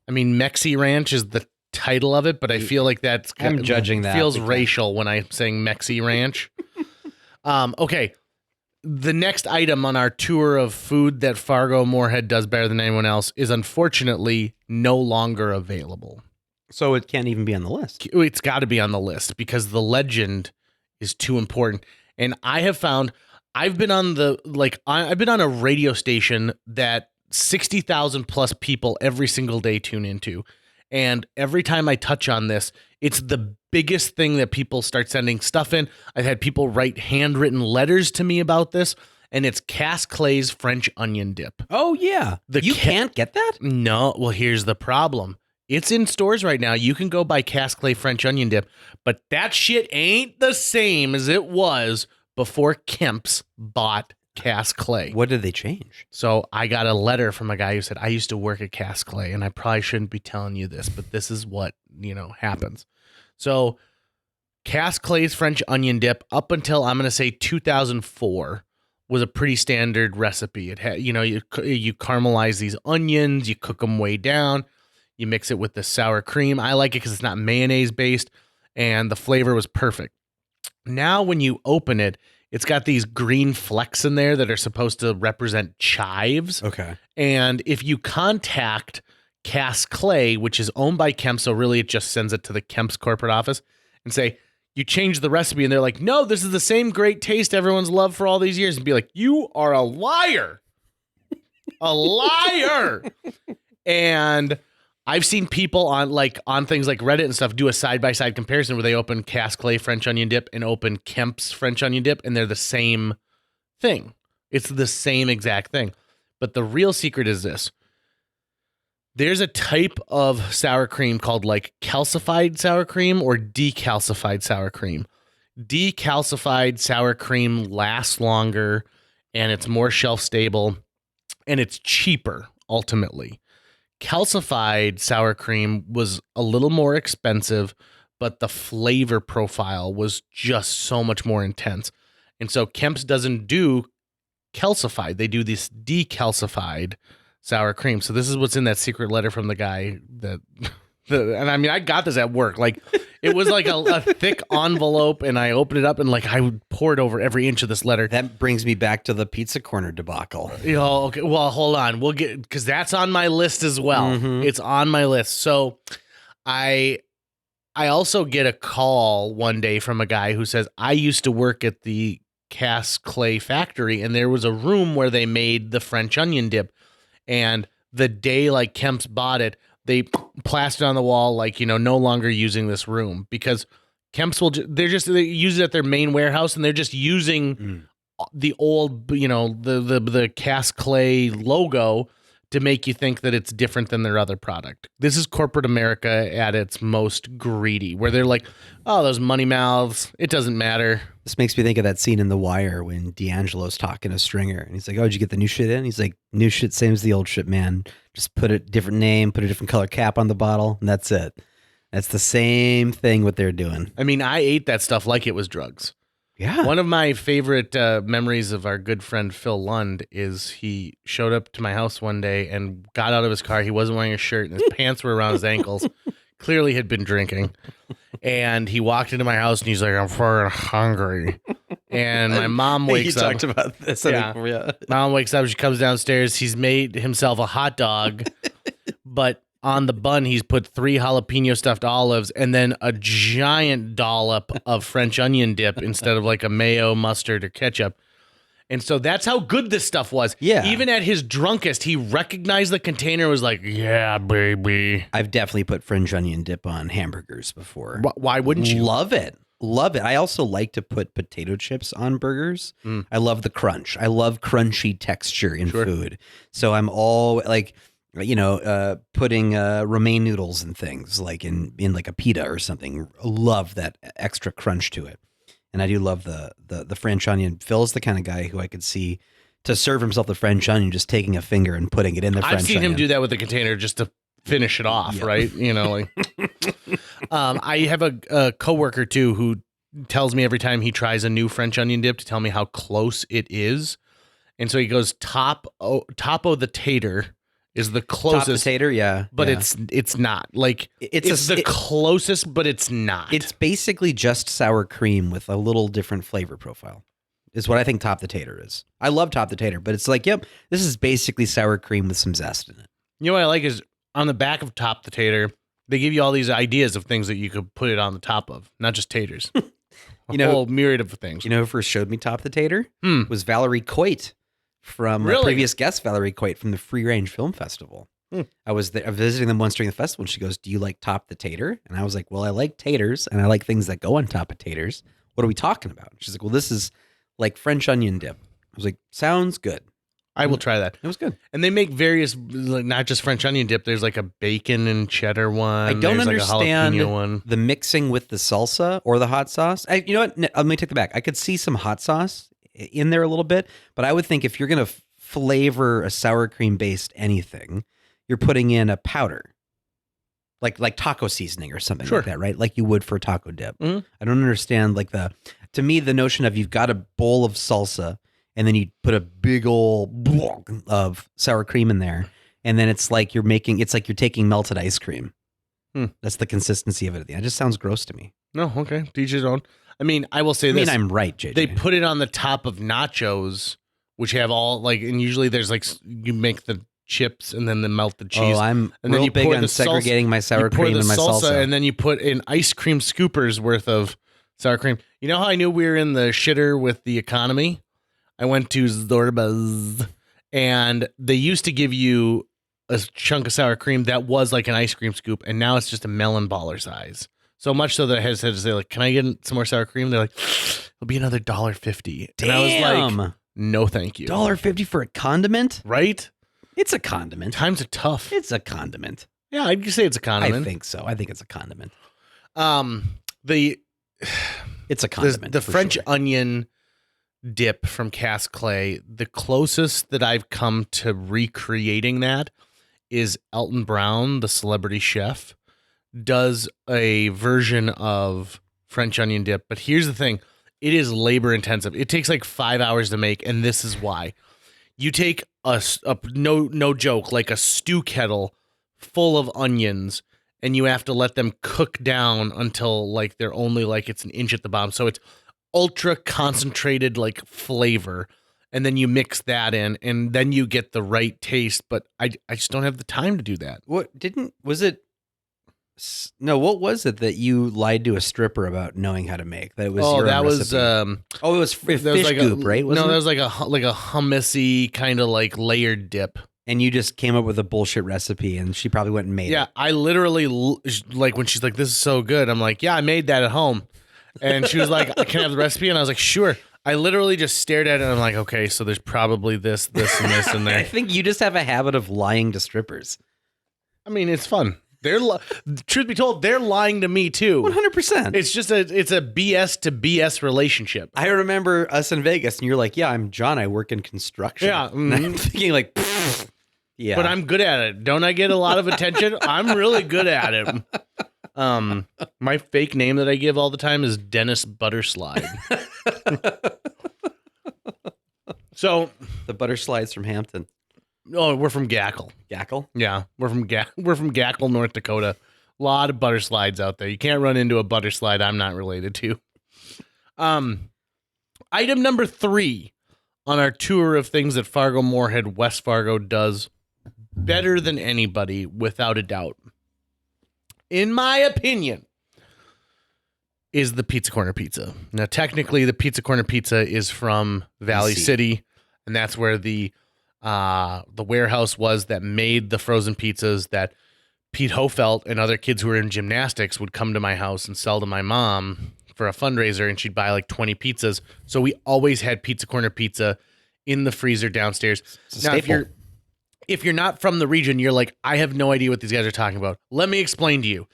[SPEAKER 1] Mexi Ranch is the title of it, but I feel like that's
[SPEAKER 3] I'm judging that
[SPEAKER 1] feels
[SPEAKER 3] because-
[SPEAKER 1] racial when I'm saying Mexi Ranch. Okay. the next item on our tour of food that Fargo Moorhead does better than anyone else is unfortunately no longer available.
[SPEAKER 3] So it can't even be on the list.
[SPEAKER 1] It's got to be on the list because the legend is too important. And I have found I've been on a radio station that 60,000 plus people every single day tune into. And every time I touch on this, it's the biggest thing that people start sending stuff in. I've had people write handwritten letters to me about this, and it's Cass Clay's French onion dip.
[SPEAKER 3] Oh, yeah. You can't get that?
[SPEAKER 1] No. Well, here's the problem. It's in stores right now. You can go buy Cass Clay French onion dip, but that shit ain't the same as it was before Kemp's bought Cass Clay.
[SPEAKER 3] What did they change?
[SPEAKER 1] So I got a letter from a guy who said, I used to work at Cass Clay, and I probably shouldn't be telling you this, but this is what, happens. So Cass Clay's French onion dip, up until I'm going to say 2004, was a pretty standard recipe. It had, you caramelize these onions, you cook them way down, you mix it with the sour cream. I like it because it's not mayonnaise based, and the flavor was perfect. Now when you open it, it's got these green flecks in there that are supposed to represent chives.
[SPEAKER 3] Okay.
[SPEAKER 1] And if you contact Cass Clay, which is owned by Kemp, so really it just sends it to the Kemp's corporate office, and say, you changed the recipe, and they're like, no, this is the same great taste everyone's loved for all these years, and be like, you are a liar. A liar. And I've seen people on things like Reddit and stuff do a side-by-side comparison where they open Cass Clay French onion dip and open Kemp's French onion dip, and they're the same thing. It's the same exact thing. But the real secret is this. There's a type of sour cream called calcified sour cream or decalcified sour cream. Decalcified sour cream lasts longer, and it's more shelf stable, and it's cheaper ultimately. Calcified sour cream was a little more expensive, but the flavor profile was just so much more intense. And so Kemp's doesn't do calcified. They do this decalcified sour cream. So this is what's in that secret letter from the guy and I mean, I got this at work. It was a thick envelope, and I opened it up, and I poured over every inch of this letter.
[SPEAKER 3] That brings me back to the pizza corner debacle.
[SPEAKER 1] Okay. Well, hold on. We'll get, because that's on my list as well.
[SPEAKER 3] Mm-hmm.
[SPEAKER 1] It's on my list. So I also get a call one day from a guy who says, I used to work at the Cass Clay factory, and there was a room where they made the French onion dip. And the day Kemp's bought it, they plastered on the wall, no longer using this room, because Kemp's they use it at their main warehouse, and they're just using the old, the Cass Clay logo to make you think that it's different than their other product. This is corporate America at its most greedy, where they're like, oh, those money mouths, it doesn't matter.
[SPEAKER 3] This makes me think of that scene in The Wire when D'Angelo's talking to Stringer, and he's like, oh, did you get the new shit in? He's like, new shit, same as the old shit, man. Just put a different name, put a different color cap on the bottle, and that's it. That's the same thing what they're doing.
[SPEAKER 1] I mean, I ate that stuff like it was drugs.
[SPEAKER 3] Yeah.
[SPEAKER 1] One of my favorite memories of our good friend Phil Lund is he showed up to my house one day and got out of his car. He wasn't wearing a shirt, and his pants were around his ankles. Clearly had been drinking. And he walked into my house, and he's like, I'm fucking hungry. And my mom wakes up.
[SPEAKER 3] He talked about this.
[SPEAKER 1] Yeah. Mom wakes up. She comes downstairs. He's made himself a hot dog, but on the bun, he's put 3 jalapeno stuffed olives and then a giant dollop of French onion dip instead of a mayo, mustard, or ketchup. And so that's how good this stuff was.
[SPEAKER 3] Yeah.
[SPEAKER 1] Even at his drunkest, he recognized the container and was like, yeah, baby.
[SPEAKER 3] I've definitely put French onion dip on hamburgers before.
[SPEAKER 1] Why wouldn't you?
[SPEAKER 3] Love it. Love it. I also like to put potato chips on burgers. I love the crunch. I love crunchy texture in food. So I'm all putting romaine noodles and things in a pita or something. Love that extra crunch to it. And I do love the French onion. Phil's the kind of guy who I could see to serve himself the French onion, just taking a finger and putting it in the French onion.
[SPEAKER 1] I've seen him do that with the container just to finish it off, right? I have a coworker too who tells me every time he tries a new French onion dip to tell me how close it is. And so he goes, Topo the tater is the closest.
[SPEAKER 3] Top potato, yeah.
[SPEAKER 1] But it's not. It's the closest, but it's not.
[SPEAKER 3] It's basically just sour cream with a little different flavor profile. is what I think Top the Tater is. I love Top the Tater, but it's like, yep, this is basically sour cream with some zest in it.
[SPEAKER 1] You know what I like is on the back of Top the Tater, they give you all these ideas of things that you could put it on the top of, not just taters. A whole myriad of things.
[SPEAKER 3] You know who first showed me Top the Tater?
[SPEAKER 1] Hmm.
[SPEAKER 3] Was Valerie Coit from
[SPEAKER 1] Really?
[SPEAKER 3] a previous guest, Valerie Coit from the Free Range Film Festival.
[SPEAKER 1] Hmm.
[SPEAKER 3] I was visiting them once during the festival, and she goes, "Do you like Top the Tater?" And I was like, "Well, I like taters, and I like things that go on top of taters. What are we talking about?" And she's like, "Well, this is like French onion dip." I was like, "Sounds good."
[SPEAKER 1] I will try that.
[SPEAKER 3] It was good.
[SPEAKER 1] And they make various, like, not just French onion dip. There's like a bacon and cheddar one.
[SPEAKER 3] I don't
[SPEAKER 1] There's
[SPEAKER 3] understand
[SPEAKER 1] like a jalapeno one.
[SPEAKER 3] the mixing with the salsa or the hot sauce. You know what? Let me take that back. I could see some hot sauce in there a little bit, but I would think if you're going to flavor a sour cream based anything, you're putting in a powder, like taco seasoning or something
[SPEAKER 1] Sure.
[SPEAKER 3] like that, right? Like you would for taco dip.
[SPEAKER 1] Mhm.
[SPEAKER 3] I don't understand to me, the notion of you've got a bowl of salsa and then you put a big old block of sour cream in there. And then it's like you're taking melted ice cream. That's the consistency of it at the end. It just sounds gross to me.
[SPEAKER 1] No, okay. To each his own. I mean, I will say this.
[SPEAKER 3] I'm right, JJ.
[SPEAKER 1] They put it on the top of nachos, which have all like, and usually there's like, you make the chips and then the melted cheese.
[SPEAKER 3] Oh, I'm
[SPEAKER 1] and then
[SPEAKER 3] real
[SPEAKER 1] you
[SPEAKER 3] big
[SPEAKER 1] pour
[SPEAKER 3] on
[SPEAKER 1] the
[SPEAKER 3] segregating my sour
[SPEAKER 1] you pour
[SPEAKER 3] cream
[SPEAKER 1] the
[SPEAKER 3] and my salsa.
[SPEAKER 1] and then you put in ice cream scoopers worth of sour cream. You know how I knew we were in the shitter with the economy? I went to Zorba's, and they used to give you a chunk of sour cream that was like an ice cream scoop, and now it's just a melon baller size. So much so that I had to say, like, "Can I get some more sour cream?" They're like, "It'll be another $1.50." And I was like, "No, thank you."
[SPEAKER 3] $1.50 for a condiment?
[SPEAKER 1] Right?
[SPEAKER 3] It's a condiment.
[SPEAKER 1] Times are tough.
[SPEAKER 3] It's a condiment.
[SPEAKER 1] Yeah, I'd say it's a condiment.
[SPEAKER 3] I think so. I think it's a condiment.
[SPEAKER 1] The
[SPEAKER 3] It's a condiment.
[SPEAKER 1] the
[SPEAKER 3] for
[SPEAKER 1] French
[SPEAKER 3] sure.
[SPEAKER 1] onion dip from Cass Clay, the closest that I've come to recreating that is Elton Brown, the celebrity chef, does a version of French onion dip. But here's the thing. It is labor intensive. It takes like 5 hours to make, and this is why. You take a no joke, like a stew kettle full of onions, and you have to let them cook down until like they're only like it's an inch at the bottom. So it's ultra concentrated like flavor, and then you mix that in, and then you get the right taste. But I just don't have the time to do that.
[SPEAKER 3] What was it? No, what was it that you lied to a stripper about knowing how to make? That was your own recipe.
[SPEAKER 1] It
[SPEAKER 3] was fish
[SPEAKER 1] was like
[SPEAKER 3] goop, right?
[SPEAKER 1] No,
[SPEAKER 3] Wasn't
[SPEAKER 1] that
[SPEAKER 3] it?
[SPEAKER 1] was like a hummusy kind of like layered dip.
[SPEAKER 3] And you just came up with a bullshit recipe, and she probably went and made it.
[SPEAKER 1] Yeah, I literally like when she's like, "This is so good," I'm like, "Yeah, I made that at home," and she was like, "Can I have the recipe?" And I was like, "Sure." I literally just stared at it, and I'm like, "Okay, so there's probably this, and this, and
[SPEAKER 3] I
[SPEAKER 1] there."
[SPEAKER 3] think you just have a habit of lying to strippers.
[SPEAKER 1] I mean, it's fun. Truth be told, they're lying to me too.
[SPEAKER 3] 100%.
[SPEAKER 1] It's just a BS to BS relationship.
[SPEAKER 3] I remember us in Vegas, and you're like, "Yeah, I'm John. I work in construction."
[SPEAKER 1] Yeah,
[SPEAKER 3] And I'm thinking like, "Pfft, yeah,
[SPEAKER 1] But I'm good at it. Don't I get a lot of attention? I'm really good at it. My fake name that I give all the time is Dennis Butterslide. So,
[SPEAKER 3] the butter slides from Hampton,
[SPEAKER 1] we're from Gackle.
[SPEAKER 3] Gackle.
[SPEAKER 1] Yeah, we're from Gackle, North Dakota. A lot of butter slides out there. You can't run into a butter slide I'm not related to. Item number 3 on our tour of things that Fargo Moorhead West Fargo does better than anybody, without a doubt, in my opinion, is the Pizza Corner Pizza. Now, technically, the Pizza Corner Pizza is from Valley City, and that's where the warehouse was that made the frozen pizzas that Pete Hofelt and other kids who were in gymnastics would come to my house and sell to my mom for a fundraiser, and she'd buy like 20 pizzas. So we always had Pizza Corner Pizza in the freezer downstairs. Now, if you're not from the region, you're like, I have no idea what these guys are talking about. Let me explain to you.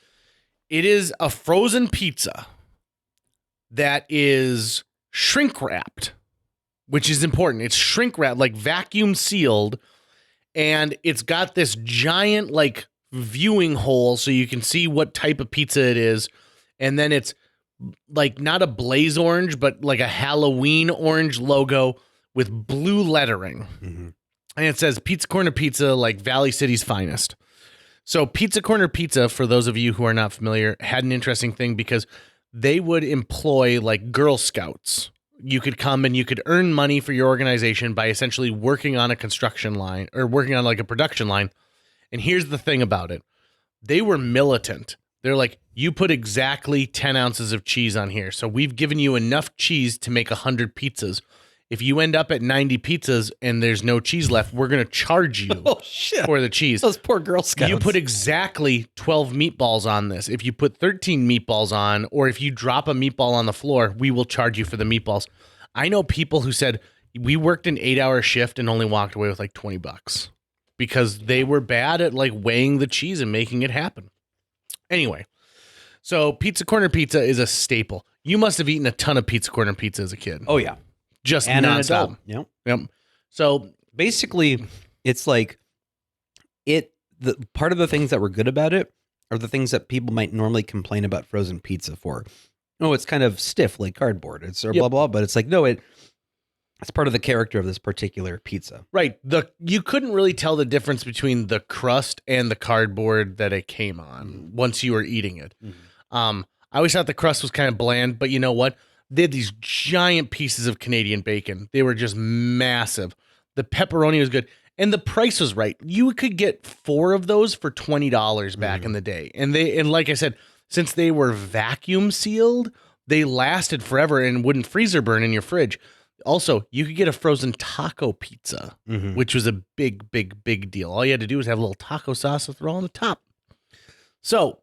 [SPEAKER 1] It is a frozen pizza that is shrink wrapped, which is important. It's shrink wrapped, like vacuum sealed, and it's got this giant like viewing hole so you can see what type of pizza it is. And then it's like not a blaze orange, but like a Halloween orange logo with blue lettering.
[SPEAKER 3] Mm-hmm.
[SPEAKER 1] And it says Pizza Corner Pizza, like Valley City's finest. So Pizza Corner Pizza, for those of you who are not familiar, had an interesting thing because they would employ like Girl Scouts, you could come and you could earn money for your organization by essentially working on a construction line or working on like a production line. And here's the thing about it. They were militant. They're like, you put exactly 10 ounces of cheese on here. So we've given you enough cheese to make 100 pizzas. If you end up at 90 pizzas and there's no cheese left, we're going to charge you for the cheese.
[SPEAKER 3] Those poor Girl Scouts.
[SPEAKER 1] You put exactly 12 meatballs on this. If you put 13 meatballs on, or if you drop a meatball on the floor, we will charge you for the meatballs. I know people who said we worked an 8-hour shift and only walked away with like $20 because they were bad at like weighing the cheese and making it happen. Anyway, so Pizza Corner pizza is a staple. You must have eaten a ton of Pizza Corner pizza as a kid.
[SPEAKER 3] Oh, yeah.
[SPEAKER 1] Just
[SPEAKER 3] And an
[SPEAKER 1] nonstop.
[SPEAKER 3] adult.
[SPEAKER 1] Yep. So
[SPEAKER 3] Basically, it's like the part of the things that were good about it are the things that people might normally complain about frozen pizza for. Oh, it's kind of stiff like cardboard. It's or blah, blah, but it's like, no, it's part of the character of this particular pizza.
[SPEAKER 1] right. You couldn't really tell the difference between the crust and the cardboard that it came on once you were eating it. I always thought the crust was kind of bland, but you know what? They had these giant pieces of Canadian bacon. They were just massive. The pepperoni was good. And the price was right. You could get 4 of those for $20 back in the day. And like I said, since they were vacuum sealed, they lasted forever and wouldn't freezer burn in your fridge. Also, you could get a frozen taco pizza, which was a big, big, big deal. All you had to do was have a little taco sauce to throw on the top. So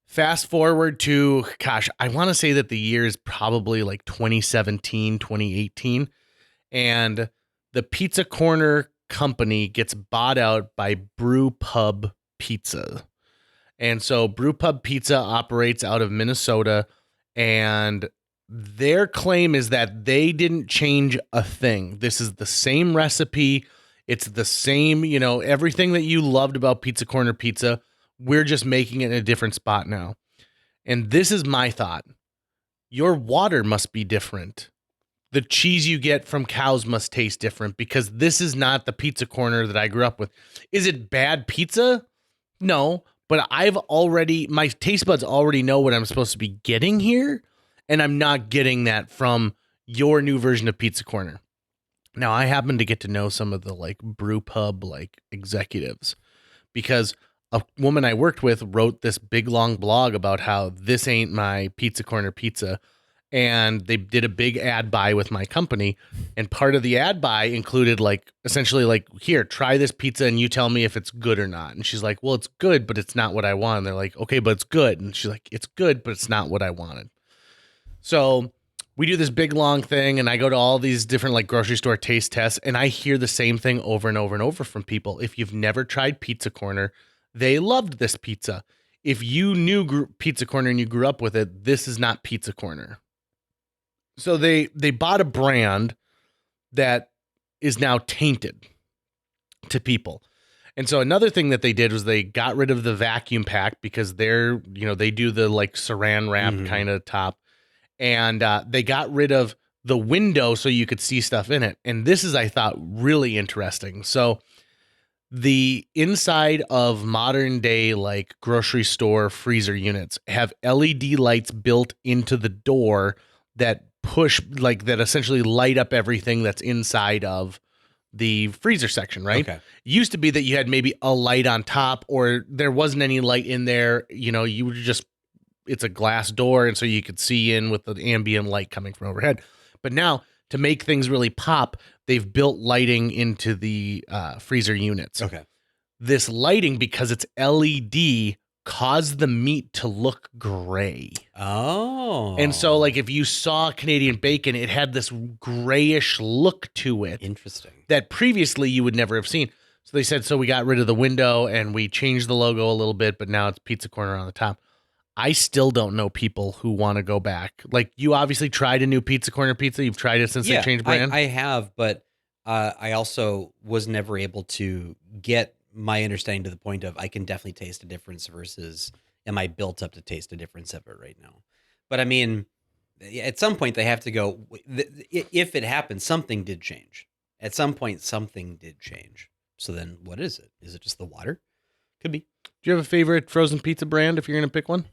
[SPEAKER 1] fast forward to, gosh, I want to say that the year is probably like 2017, 2018. And the Pizza Corner company gets bought out by Brew Pub Pizza. And so Brew Pub Pizza operates out of Minnesota. And their claim is that they didn't change a thing. This is the same recipe. It's the same, everything that you loved about Pizza Corner pizza. We're just making it in a different spot now. And this is my thought. Your water must be different. The cheese you get from cows must taste different because this is not the Pizza Corner that I grew up with. Is it bad pizza? No, but my taste buds already know what I'm supposed to be getting here. And I'm not getting that from your new version of Pizza Corner. Now, I happen to get to know some of the like brew pub like executives because a woman I worked with wrote this big long blog about how this ain't my Pizza Corner pizza. And they did a big ad buy with my company. And part of the ad buy included like essentially like, here, try this pizza and you tell me if it's good or not. And she's like, well, it's good, but it's not what I want. And they're like, okay, but it's good. And she's like, it's good, but it's not what I wanted. So we do this big long thing and I go to all these different like grocery store taste tests and I hear the same thing over and over and over from people. If you've never tried Pizza Corner, they loved this pizza. If you knew Pizza Corner and you grew up with it, this is not Pizza Corner. So they bought a brand that is now tainted to people. And so another thing that they did was they got rid of the vacuum pack because they do the like saran wrap kind of top. And they got rid of the window so you could see stuff in it. And this is, I thought, really interesting. So the inside of modern day like grocery store freezer units have LED lights built into the door that essentially light up everything that's inside of the freezer section, right?
[SPEAKER 3] Okay.
[SPEAKER 1] It used to be that you had maybe a light on top or there wasn't any light in there. You would it's a glass door, and so you could see in with the ambient light coming from overhead. But now, to make things really pop, they've built lighting into the freezer units.
[SPEAKER 3] Okay.
[SPEAKER 1] This lighting, because it's LED, caused the meat to look gray.
[SPEAKER 3] Oh.
[SPEAKER 1] And so, like, if you saw Canadian bacon, it had this grayish look to it.
[SPEAKER 3] Interesting.
[SPEAKER 1] That previously you would never have seen. So they said, so we got rid of the window, and we changed the logo a little bit, but now it's Pizza Corner on the top. I still don't know people who want to go back. Like, you obviously tried a new Pizza Corner pizza. You've tried it since they changed brand.
[SPEAKER 3] I have, but I also was never able to get my understanding to the point of I can definitely taste a difference versus am I built up to taste a difference of it right now? But I mean, at some point they have to go, if it happens, something did change. At some point, something did change. So then what is it? Is it just the water? Could be.
[SPEAKER 1] Do you have a favorite frozen pizza brand if you're going to pick one?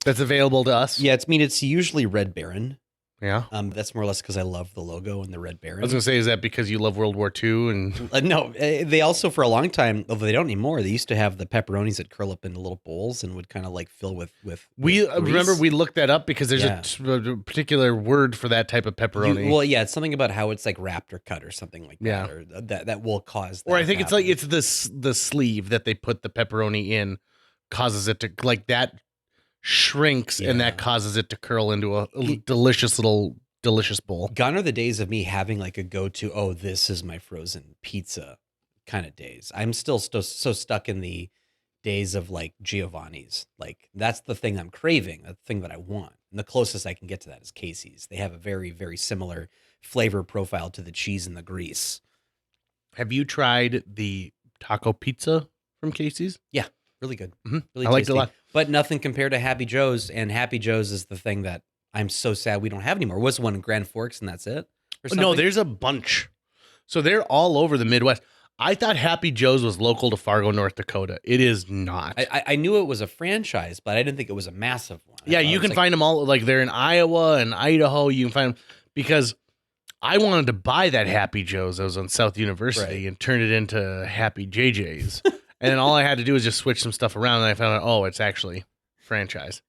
[SPEAKER 1] That's available to us?
[SPEAKER 3] Yeah, it's usually Red Baron.
[SPEAKER 1] Yeah.
[SPEAKER 3] That's more or less because I love the logo and the Red Baron.
[SPEAKER 1] I was gonna say, is that because you love World War II? And
[SPEAKER 3] No, they also for a long time, although they don't anymore, they used to have the pepperonis that curl up into little bowls and would kind of like fill with
[SPEAKER 1] we
[SPEAKER 3] grease.
[SPEAKER 1] remember we looked that up because there's
[SPEAKER 3] Yeah.
[SPEAKER 1] a particular word for that type of pepperoni.
[SPEAKER 3] Well, yeah, it's something about how it's like wrapped or cut or something like that,
[SPEAKER 1] Yeah.
[SPEAKER 3] or that will cause that
[SPEAKER 1] or I think
[SPEAKER 3] to
[SPEAKER 1] it's like
[SPEAKER 3] happen.
[SPEAKER 1] it's the sleeve that they put the pepperoni in causes it to like that shrinks and that
[SPEAKER 3] Yeah.
[SPEAKER 1] causes it to curl into a delicious bowl.
[SPEAKER 3] Gone are the days of me having like a go-to, oh, this is my frozen pizza kind of days. I'm still so stuck in the days of like Giovanni's. Like that's the thing I'm craving, the thing that I want. And the closest I can get to that is Casey's. They have a very, very similar flavor profile to the cheese and the grease.
[SPEAKER 1] Have you tried the taco pizza from Casey's?
[SPEAKER 3] Yeah, really good.
[SPEAKER 1] Mhm.
[SPEAKER 3] Really
[SPEAKER 1] I liked it a
[SPEAKER 3] tasty.
[SPEAKER 1] lot.
[SPEAKER 3] But nothing compared to Happy Joe's. And Happy Joe's is the thing that I'm so sad we don't have anymore. Was one in Grand Forks and that's it? Or
[SPEAKER 1] No,
[SPEAKER 3] something?
[SPEAKER 1] there's a bunch. So they're all over the Midwest. I thought Happy Joe's was local to Fargo, North Dakota. It is not.
[SPEAKER 3] I knew it was a franchise, but I didn't think it was a massive one. I
[SPEAKER 1] Yeah,
[SPEAKER 3] thought
[SPEAKER 1] you
[SPEAKER 3] it was
[SPEAKER 1] can find them all. Like they're in Iowa and Idaho. You can find them because I wanted to buy that Happy Joe's that was on South University
[SPEAKER 3] Right.
[SPEAKER 1] and turn it into Happy JJ's. And then all I had to do was just switch some stuff around, and I found out, oh, it's actually franchise.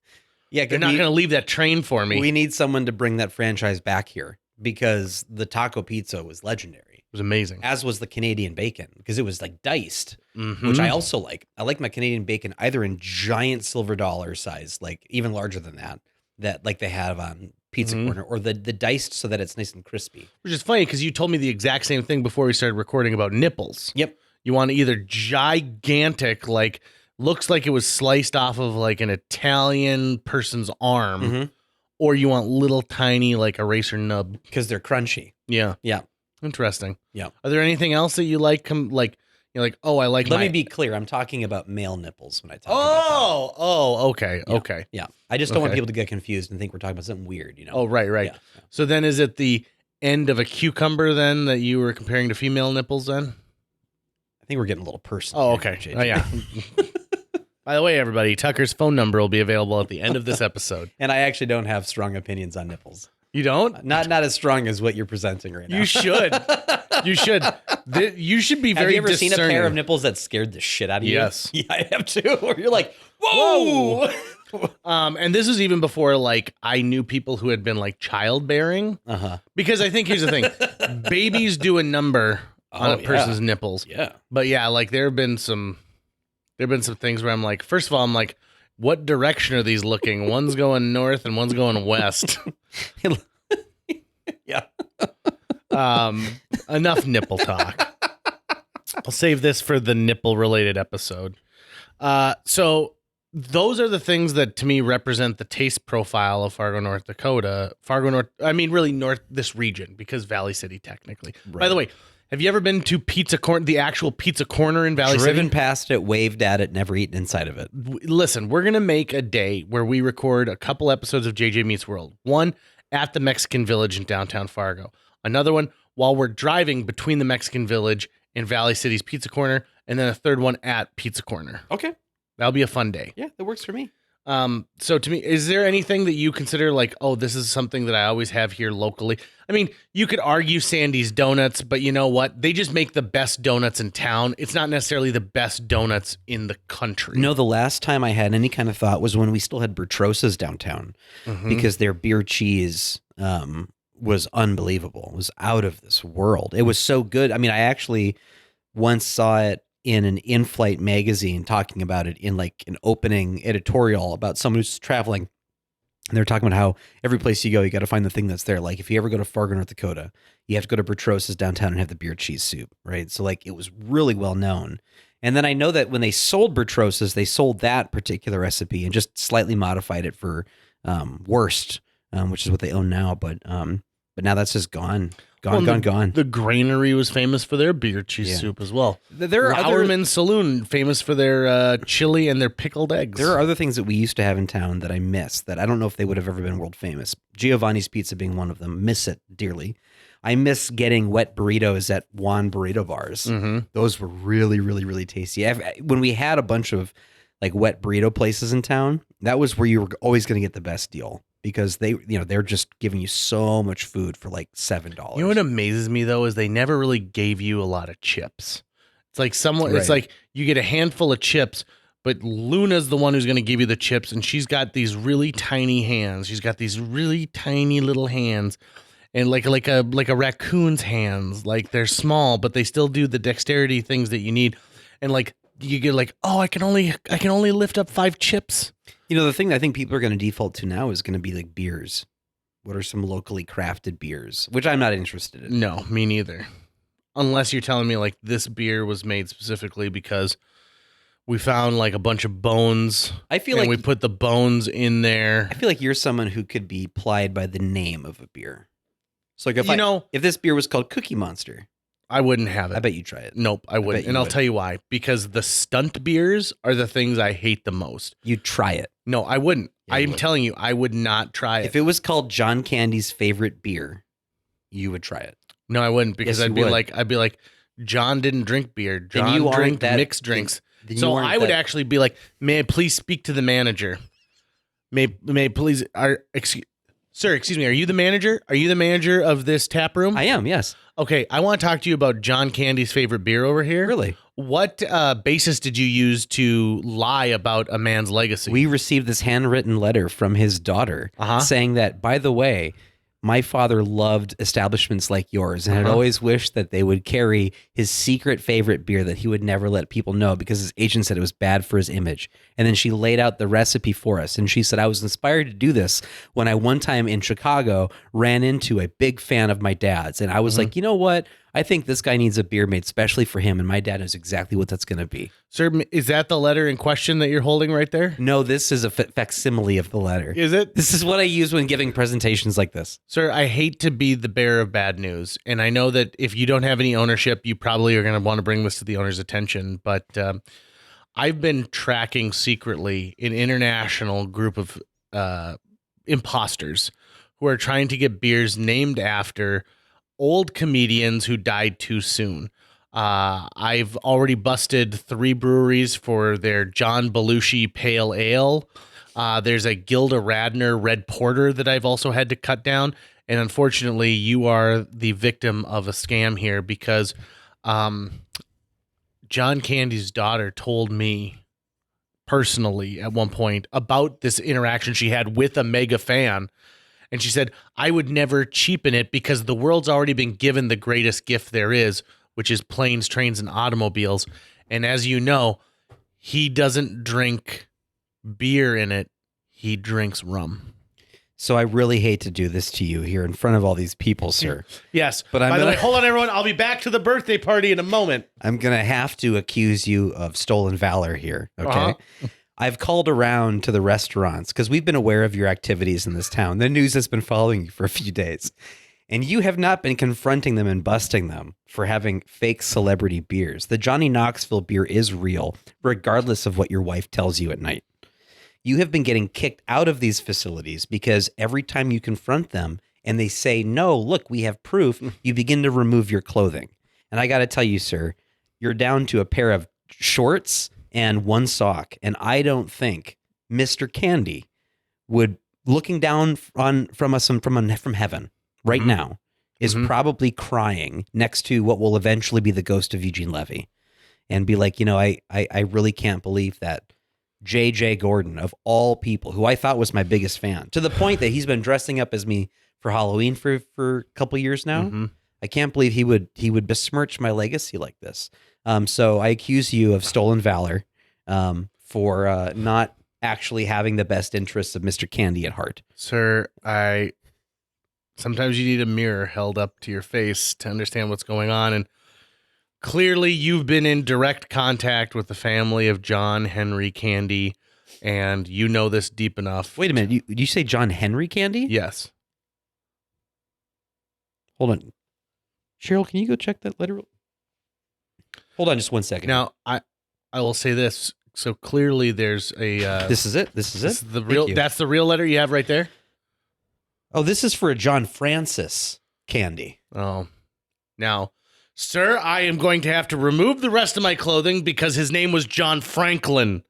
[SPEAKER 3] Yeah,
[SPEAKER 1] They're not going to leave that train for me.
[SPEAKER 3] We need someone to bring that franchise back here because the taco pizza was legendary,
[SPEAKER 1] It was amazing.
[SPEAKER 3] as was the Canadian bacon because it was like diced,
[SPEAKER 1] Mhm.
[SPEAKER 3] which I also like. I like my Canadian bacon either in giant silver dollar size, like even larger than that like they have on Pizza
[SPEAKER 1] Mhm.
[SPEAKER 3] Corner, or the diced so that it's nice and crispy.
[SPEAKER 1] Which is funny because you told me the exact same thing before we started recording about nipples.
[SPEAKER 3] Yep.
[SPEAKER 1] You want either gigantic, like looks like it was sliced off of like an Italian person's arm,
[SPEAKER 3] Mhm.
[SPEAKER 1] or you want little tiny like eraser nub.
[SPEAKER 3] Because they're crunchy.
[SPEAKER 1] Yeah.
[SPEAKER 3] Yeah.
[SPEAKER 1] Interesting.
[SPEAKER 3] Yeah.
[SPEAKER 1] Are there anything else that you like? Like you're like, oh, I like.
[SPEAKER 3] Let
[SPEAKER 1] my-
[SPEAKER 3] me be clear. I'm talking about male nipples when I talk about
[SPEAKER 1] Okay.
[SPEAKER 3] Yeah.
[SPEAKER 1] Okay.
[SPEAKER 3] that. Yeah. I just don't want
[SPEAKER 1] Okay.
[SPEAKER 3] people to get confused and think we're talking about something weird, you know?
[SPEAKER 1] Oh, right.
[SPEAKER 3] Yeah.
[SPEAKER 1] So then is it the end of a cucumber then that you were comparing to female nipples then?
[SPEAKER 3] I think we're getting a little personal.
[SPEAKER 1] Oh,
[SPEAKER 3] here,
[SPEAKER 1] okay.
[SPEAKER 3] JJ.
[SPEAKER 1] Oh, yeah. By the way, everybody, Tucker's phone number will be available at the end of this episode.
[SPEAKER 3] And I actually don't have strong opinions on nipples.
[SPEAKER 1] You don't?
[SPEAKER 3] Not as strong as what you're presenting right now.
[SPEAKER 1] You should. You should. You should be
[SPEAKER 3] Have
[SPEAKER 1] very
[SPEAKER 3] you ever seen a pair of
[SPEAKER 1] discerning.
[SPEAKER 3] nipples that scared the shit out of you?
[SPEAKER 1] Yes.
[SPEAKER 3] Yeah, I have too. Where you're like, whoa.
[SPEAKER 1] And this is even before like I knew people who had been like childbearing,
[SPEAKER 3] Uh-huh.
[SPEAKER 1] because I think here's the thing: babies do a number on
[SPEAKER 3] Oh,
[SPEAKER 1] a person's nipples.
[SPEAKER 3] Yeah.
[SPEAKER 1] But yeah, like there have been some things where I'm like, first of all, I'm like, what direction are these looking? One's going north and one's going west.
[SPEAKER 3] Yeah.
[SPEAKER 1] Enough nipple talk. I'll save this for the nipple related episode. So those are the things that to me represent the taste profile of Fargo, North Dakota. This region, because Valley City technically. By
[SPEAKER 3] Right.
[SPEAKER 1] the way, have you ever been to the actual Pizza Corner in Valley
[SPEAKER 3] Driven
[SPEAKER 1] City?
[SPEAKER 3] past it, waved at it, never eaten inside of it.
[SPEAKER 1] Listen, we're going to make a day where we record a couple episodes of JJ Meets World. One at the Mexican Village in downtown Fargo. Another one while we're driving between the Mexican Village and Valley City's Pizza Corner. And then a third one at Pizza Corner.
[SPEAKER 3] Okay.
[SPEAKER 1] That'll be a fun day.
[SPEAKER 3] Yeah, that works for me.
[SPEAKER 1] So to me, is there anything that you consider like, oh, this is something that I always have here locally? I mean, you could argue Sandy's Donuts, but you know what? They just make the best donuts in town. It's not necessarily the best donuts in the country.
[SPEAKER 3] No, the last time I had any kind of thought was when we still had Bertrosas downtown,
[SPEAKER 1] Mhm.
[SPEAKER 3] because their beer cheese was unbelievable. It was out of this world. It was so good. I mean, I actually once saw it in an in-flight magazine talking about it in like an opening editorial about someone who's traveling. And they're talking about how every place you go, you got to find the thing that's there. Like if you ever go to Fargo, North Dakota, you have to go to Bertrosas downtown and have the beer cheese soup, right? So like it was really well known. And then I know that when they sold Bertrosas, they sold that particular recipe and just slightly modified it for Wurst, which is what they own now. But now that's just gone. Gone.
[SPEAKER 1] The Granary was famous for their beer cheese
[SPEAKER 3] Yeah.
[SPEAKER 1] soup as well.
[SPEAKER 3] There are other
[SPEAKER 1] Lauerman Saloon, famous for their chili and their pickled eggs.
[SPEAKER 3] There are other things that we used to have in town that I miss that I don't know if they would have ever been world famous. Giovanni's Pizza being one of them. Miss it dearly. I miss getting wet burritos at Juan Burrito Bars.
[SPEAKER 1] Mhm.
[SPEAKER 3] Those were really, really, really tasty. When we had a bunch of like wet burrito places in town, that was where you were always going to get the best deal. because they're just giving you so much food for like $7.
[SPEAKER 1] You know what amazes me though is they never really gave you a lot of chips. It's like it's
[SPEAKER 3] Right.
[SPEAKER 1] like you get a handful of chips, but Luna's the one who's going to give you the chips, and she's got these really tiny hands. She's got these really tiny little hands, and like a raccoon's hands. Like they're small, but they still do the dexterity things that you need. And like you get like, oh, I can only lift up 5 chips.
[SPEAKER 3] The thing that I think people are going to default to now is going to be like beers. What are some locally crafted beers? Which I'm not interested in.
[SPEAKER 1] No, me neither. Unless you're telling me like this beer was made specifically because we found like a bunch of bones.
[SPEAKER 3] I feel
[SPEAKER 1] and
[SPEAKER 3] like
[SPEAKER 1] we put the bones in there.
[SPEAKER 3] I feel like you're someone who could be plied by the name of a beer. So like if this beer was called Cookie Monster,
[SPEAKER 1] I wouldn't have it.
[SPEAKER 3] I bet you'd try it.
[SPEAKER 1] Nope, I wouldn't.
[SPEAKER 3] bet you
[SPEAKER 1] And I'll
[SPEAKER 3] would.
[SPEAKER 1] tell you why. Because the stunt beers are the things I hate the most.
[SPEAKER 3] You'd try it.
[SPEAKER 1] No, I wouldn't.
[SPEAKER 3] Yeah, you
[SPEAKER 1] I'm
[SPEAKER 3] would.
[SPEAKER 1] telling you, I would not try it.
[SPEAKER 3] If it was called John Candy's favorite beer, you would try it.
[SPEAKER 1] No, I wouldn't, because
[SPEAKER 3] Yes,
[SPEAKER 1] I'd
[SPEAKER 3] you
[SPEAKER 1] be like, John didn't drink beer.
[SPEAKER 3] Then
[SPEAKER 1] John
[SPEAKER 3] you aren't
[SPEAKER 1] drank
[SPEAKER 3] that-
[SPEAKER 1] mixed drinks.
[SPEAKER 3] Then you
[SPEAKER 1] So
[SPEAKER 3] aren't
[SPEAKER 1] I would
[SPEAKER 3] that-
[SPEAKER 1] actually be like, may I please speak to the manager? May please Sir, excuse me, are you the manager? Are you the manager of this tap room?
[SPEAKER 3] I am, yes.
[SPEAKER 1] Okay, I want to talk to you about John Candy's favorite beer over here.
[SPEAKER 3] Really?
[SPEAKER 1] What basis did you use to lie about a man's legacy?
[SPEAKER 3] We received this handwritten letter from his daughter saying that, by the way, my father loved establishments like yours and had always wished that they would carry his secret favorite beer that he would never let people know because his agent said it was bad for his image. And then she laid out the recipe for us. And she said, I was inspired to do this when I one time in Chicago ran into a big fan of my dad's. And I was like, you know what? I think this guy needs a beer made specially for him. And my dad knows exactly what that's going to be.
[SPEAKER 1] Sir, is that the letter in question that you're holding right there?
[SPEAKER 3] No, this is a facsimile of the letter.
[SPEAKER 1] Is it?
[SPEAKER 3] This is what I use when giving presentations like this.
[SPEAKER 1] Sir, I hate to be the bearer of bad news. And I know that if you don't have any ownership, you probably are going to want to bring this to the owner's attention. But I've been tracking secretly an international group of imposters who are trying to get beers named after old comedians who died too soon. I've already busted 3 breweries for their John Belushi Pale Ale. There's a Gilda Radner Red Porter that I've also had to cut down. And unfortunately, you are the victim of a scam here because John Candy's daughter told me personally at one point about this interaction she had with a mega fan. And she said, I would never cheapen it because the world's already been given the greatest gift there is, which is planes, trains, and automobiles. And as you know, he doesn't drink beer in it. He drinks rum.
[SPEAKER 3] So I really hate to do this to you here in front of all these people, sir.
[SPEAKER 1] Yes.
[SPEAKER 3] But
[SPEAKER 1] By the way, hold on, everyone. I'll be back to the birthday party in a moment.
[SPEAKER 3] I'm going to have to accuse you of stolen valor here, okay?
[SPEAKER 1] Uh-huh.
[SPEAKER 3] I've called around to the restaurants because we've been aware of your activities in this town. The news has been following you for a few days. And you have not been confronting them and busting them for having fake celebrity beers. The Johnny Knoxville beer is real, regardless of what your wife tells you at night. You have been getting kicked out of these facilities because every time you confront them and they say, no, look, we have proof, you begin to remove your clothing. And I got to tell you, sir, you're down to a pair of shorts and 1 sock. And I don't think Mr. Candy would, looking down from heaven right now, is probably crying next to what will eventually be the ghost of Eugene Levy and be like, I really can't believe that J.J. Gordon, of all people, who I thought was my biggest fan, to the point that he's been dressing up as me for Halloween for a couple years now. I can't believe he would besmirch my legacy like this. So I accuse you of stolen valor for not actually having the best interests of Mr. Candy at heart.
[SPEAKER 1] Sir, sometimes you need a mirror held up to your face to understand what's going on. And clearly you've been in direct contact with the family of John Henry Candy, and you know this deep enough.
[SPEAKER 3] Wait a minute. Did you say John Henry Candy?
[SPEAKER 1] Yes.
[SPEAKER 3] Hold on. Cheryl, can you go check that letter? Hold on just 1 second.
[SPEAKER 1] Now, I will say this. So clearly there's a...
[SPEAKER 3] This is it. This is
[SPEAKER 1] this
[SPEAKER 3] it.
[SPEAKER 1] is the real. That's the real letter you have right there?
[SPEAKER 3] Oh, this is for a John Francis Candy.
[SPEAKER 1] Oh. Now, sir, I am going to have to remove the rest of my clothing because his name was John Franklin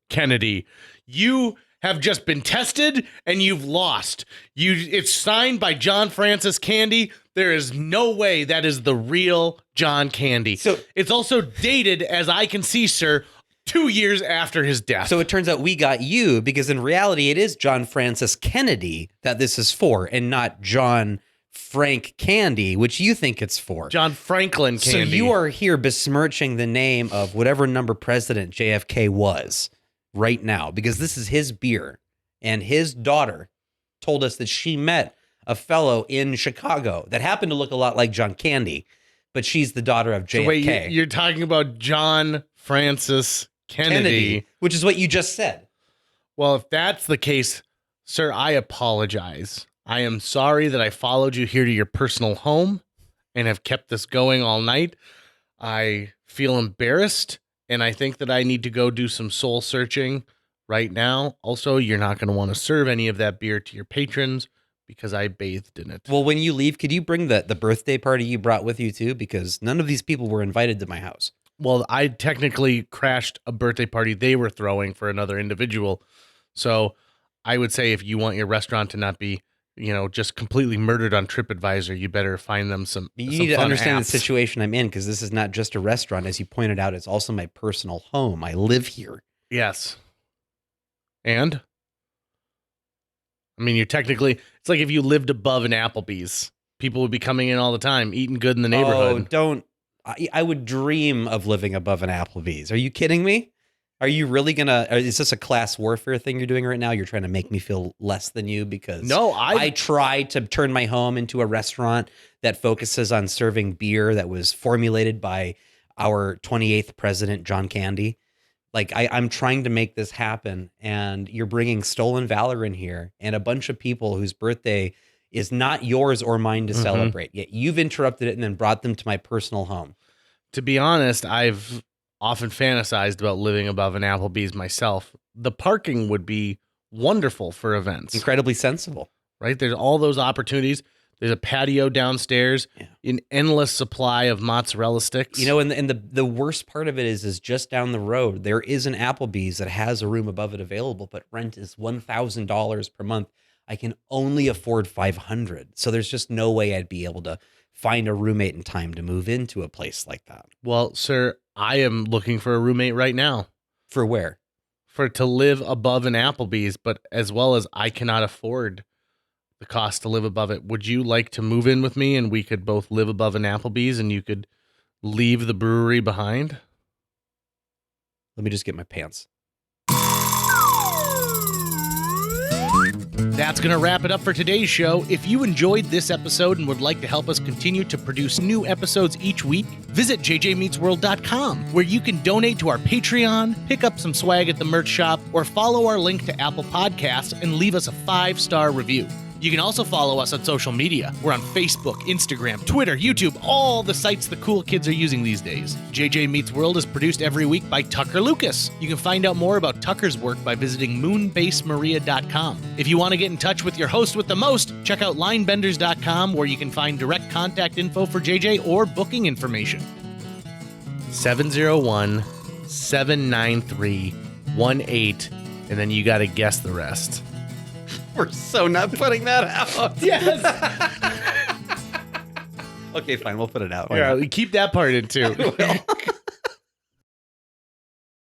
[SPEAKER 1] Kennedy. You have just been tested and you've lost. It's signed by John Francis Candy. There is no way that is the real John Candy.
[SPEAKER 3] So
[SPEAKER 1] it's also dated, as I can see, sir, 2 years after his death.
[SPEAKER 3] So it turns out we got you because in reality it is John Francis Kennedy that this is for and not John Frank Candy, which you think it's for.
[SPEAKER 1] John Franklin Candy.
[SPEAKER 3] So you are here besmirching the name of whatever number president JFK was right now because this is his beer. And his daughter told us that she met a fellow in Chicago that happened to look a lot like John Candy, but she's the daughter of JFK.
[SPEAKER 1] So wait, you're talking about John Francis Kennedy,
[SPEAKER 3] which is what you just said.
[SPEAKER 1] Well, if that's the case, sir, I apologize. I am sorry that I followed you here to your personal home and have kept this going all night. I feel embarrassed, and I think that I need to go do some soul searching right now. Also, you're not going to want to serve any of that beer to your patrons because I bathed in it.
[SPEAKER 3] Well, when you leave, could you bring the birthday party you brought with you too? Because none of these people were invited to my house.
[SPEAKER 1] Well, I technically crashed a birthday party they were throwing for another individual. So I would say if you want your restaurant to not be, just completely murdered on TripAdvisor, you better find them some.
[SPEAKER 3] You
[SPEAKER 1] some
[SPEAKER 3] need to
[SPEAKER 1] fun
[SPEAKER 3] understand
[SPEAKER 1] apps.
[SPEAKER 3] the situation I'm in because this is not just a restaurant. As you pointed out, it's also my personal home. I live here.
[SPEAKER 1] Yes. And? I mean, it's like if you lived above an Applebees, people would be coming in all the time, eating good in the neighborhood.
[SPEAKER 3] I would dream of living above an Applebee's. Are you kidding me? Are you really is this a class warfare thing you're doing right now? You're trying to make me feel less than you because
[SPEAKER 1] no,
[SPEAKER 3] I tried to turn my home into a restaurant that focuses on serving beer that was formulated by our 28th president, John Candy. Like I'm trying to make this happen and you're bringing stolen valor in here and a bunch of people whose birthday is not yours or mine to celebrate. Yet you've interrupted it and then brought them to my personal home.
[SPEAKER 1] To be honest, I've often fantasized about living above an Applebee's myself. The parking would be wonderful for events.
[SPEAKER 3] Incredibly sensible.
[SPEAKER 1] Right? There's all those opportunities. There's a patio downstairs, an endless supply of mozzarella sticks.
[SPEAKER 3] And the worst part of it is just down the road, there is an Applebee's that has a room above it available, but rent is $1,000 per month. I can only afford $500. So there's just no way I'd be able to find a roommate in time to move into a place like that.
[SPEAKER 1] Well, sir, I am looking for a roommate right now.
[SPEAKER 3] For where?
[SPEAKER 1] To live above an Applebee's, but as well as I cannot afford the cost to live above it. Would you like to move in with me and we could both live above an Applebee's and you could leave the brewery behind?
[SPEAKER 3] Let me just get my pants.
[SPEAKER 1] That's going to wrap it up for today's show. If you enjoyed this episode and would like to help us continue to produce new episodes each week, visit jjmeetsworld.com, where you can donate to our Patreon, pick up some swag at the merch shop, or follow our link to Apple Podcasts and leave us a 5-star review. You can also follow us on social media. We're on Facebook, Instagram, Twitter, YouTube, all the sites the cool kids are using these days. JJ Meets World is produced every week by Tucker Lucas. You can find out more about Tucker's work by visiting moonbasemaria.com. If you want to get in touch with your host with the most, check out linebenders.com, where you can find direct contact info for JJ or booking information. 701-793-18, and then you got to guess the rest.
[SPEAKER 3] We're so not putting that out.
[SPEAKER 1] Yes.
[SPEAKER 3] Okay, fine. We'll put it out.
[SPEAKER 1] Yeah, keep that part in too.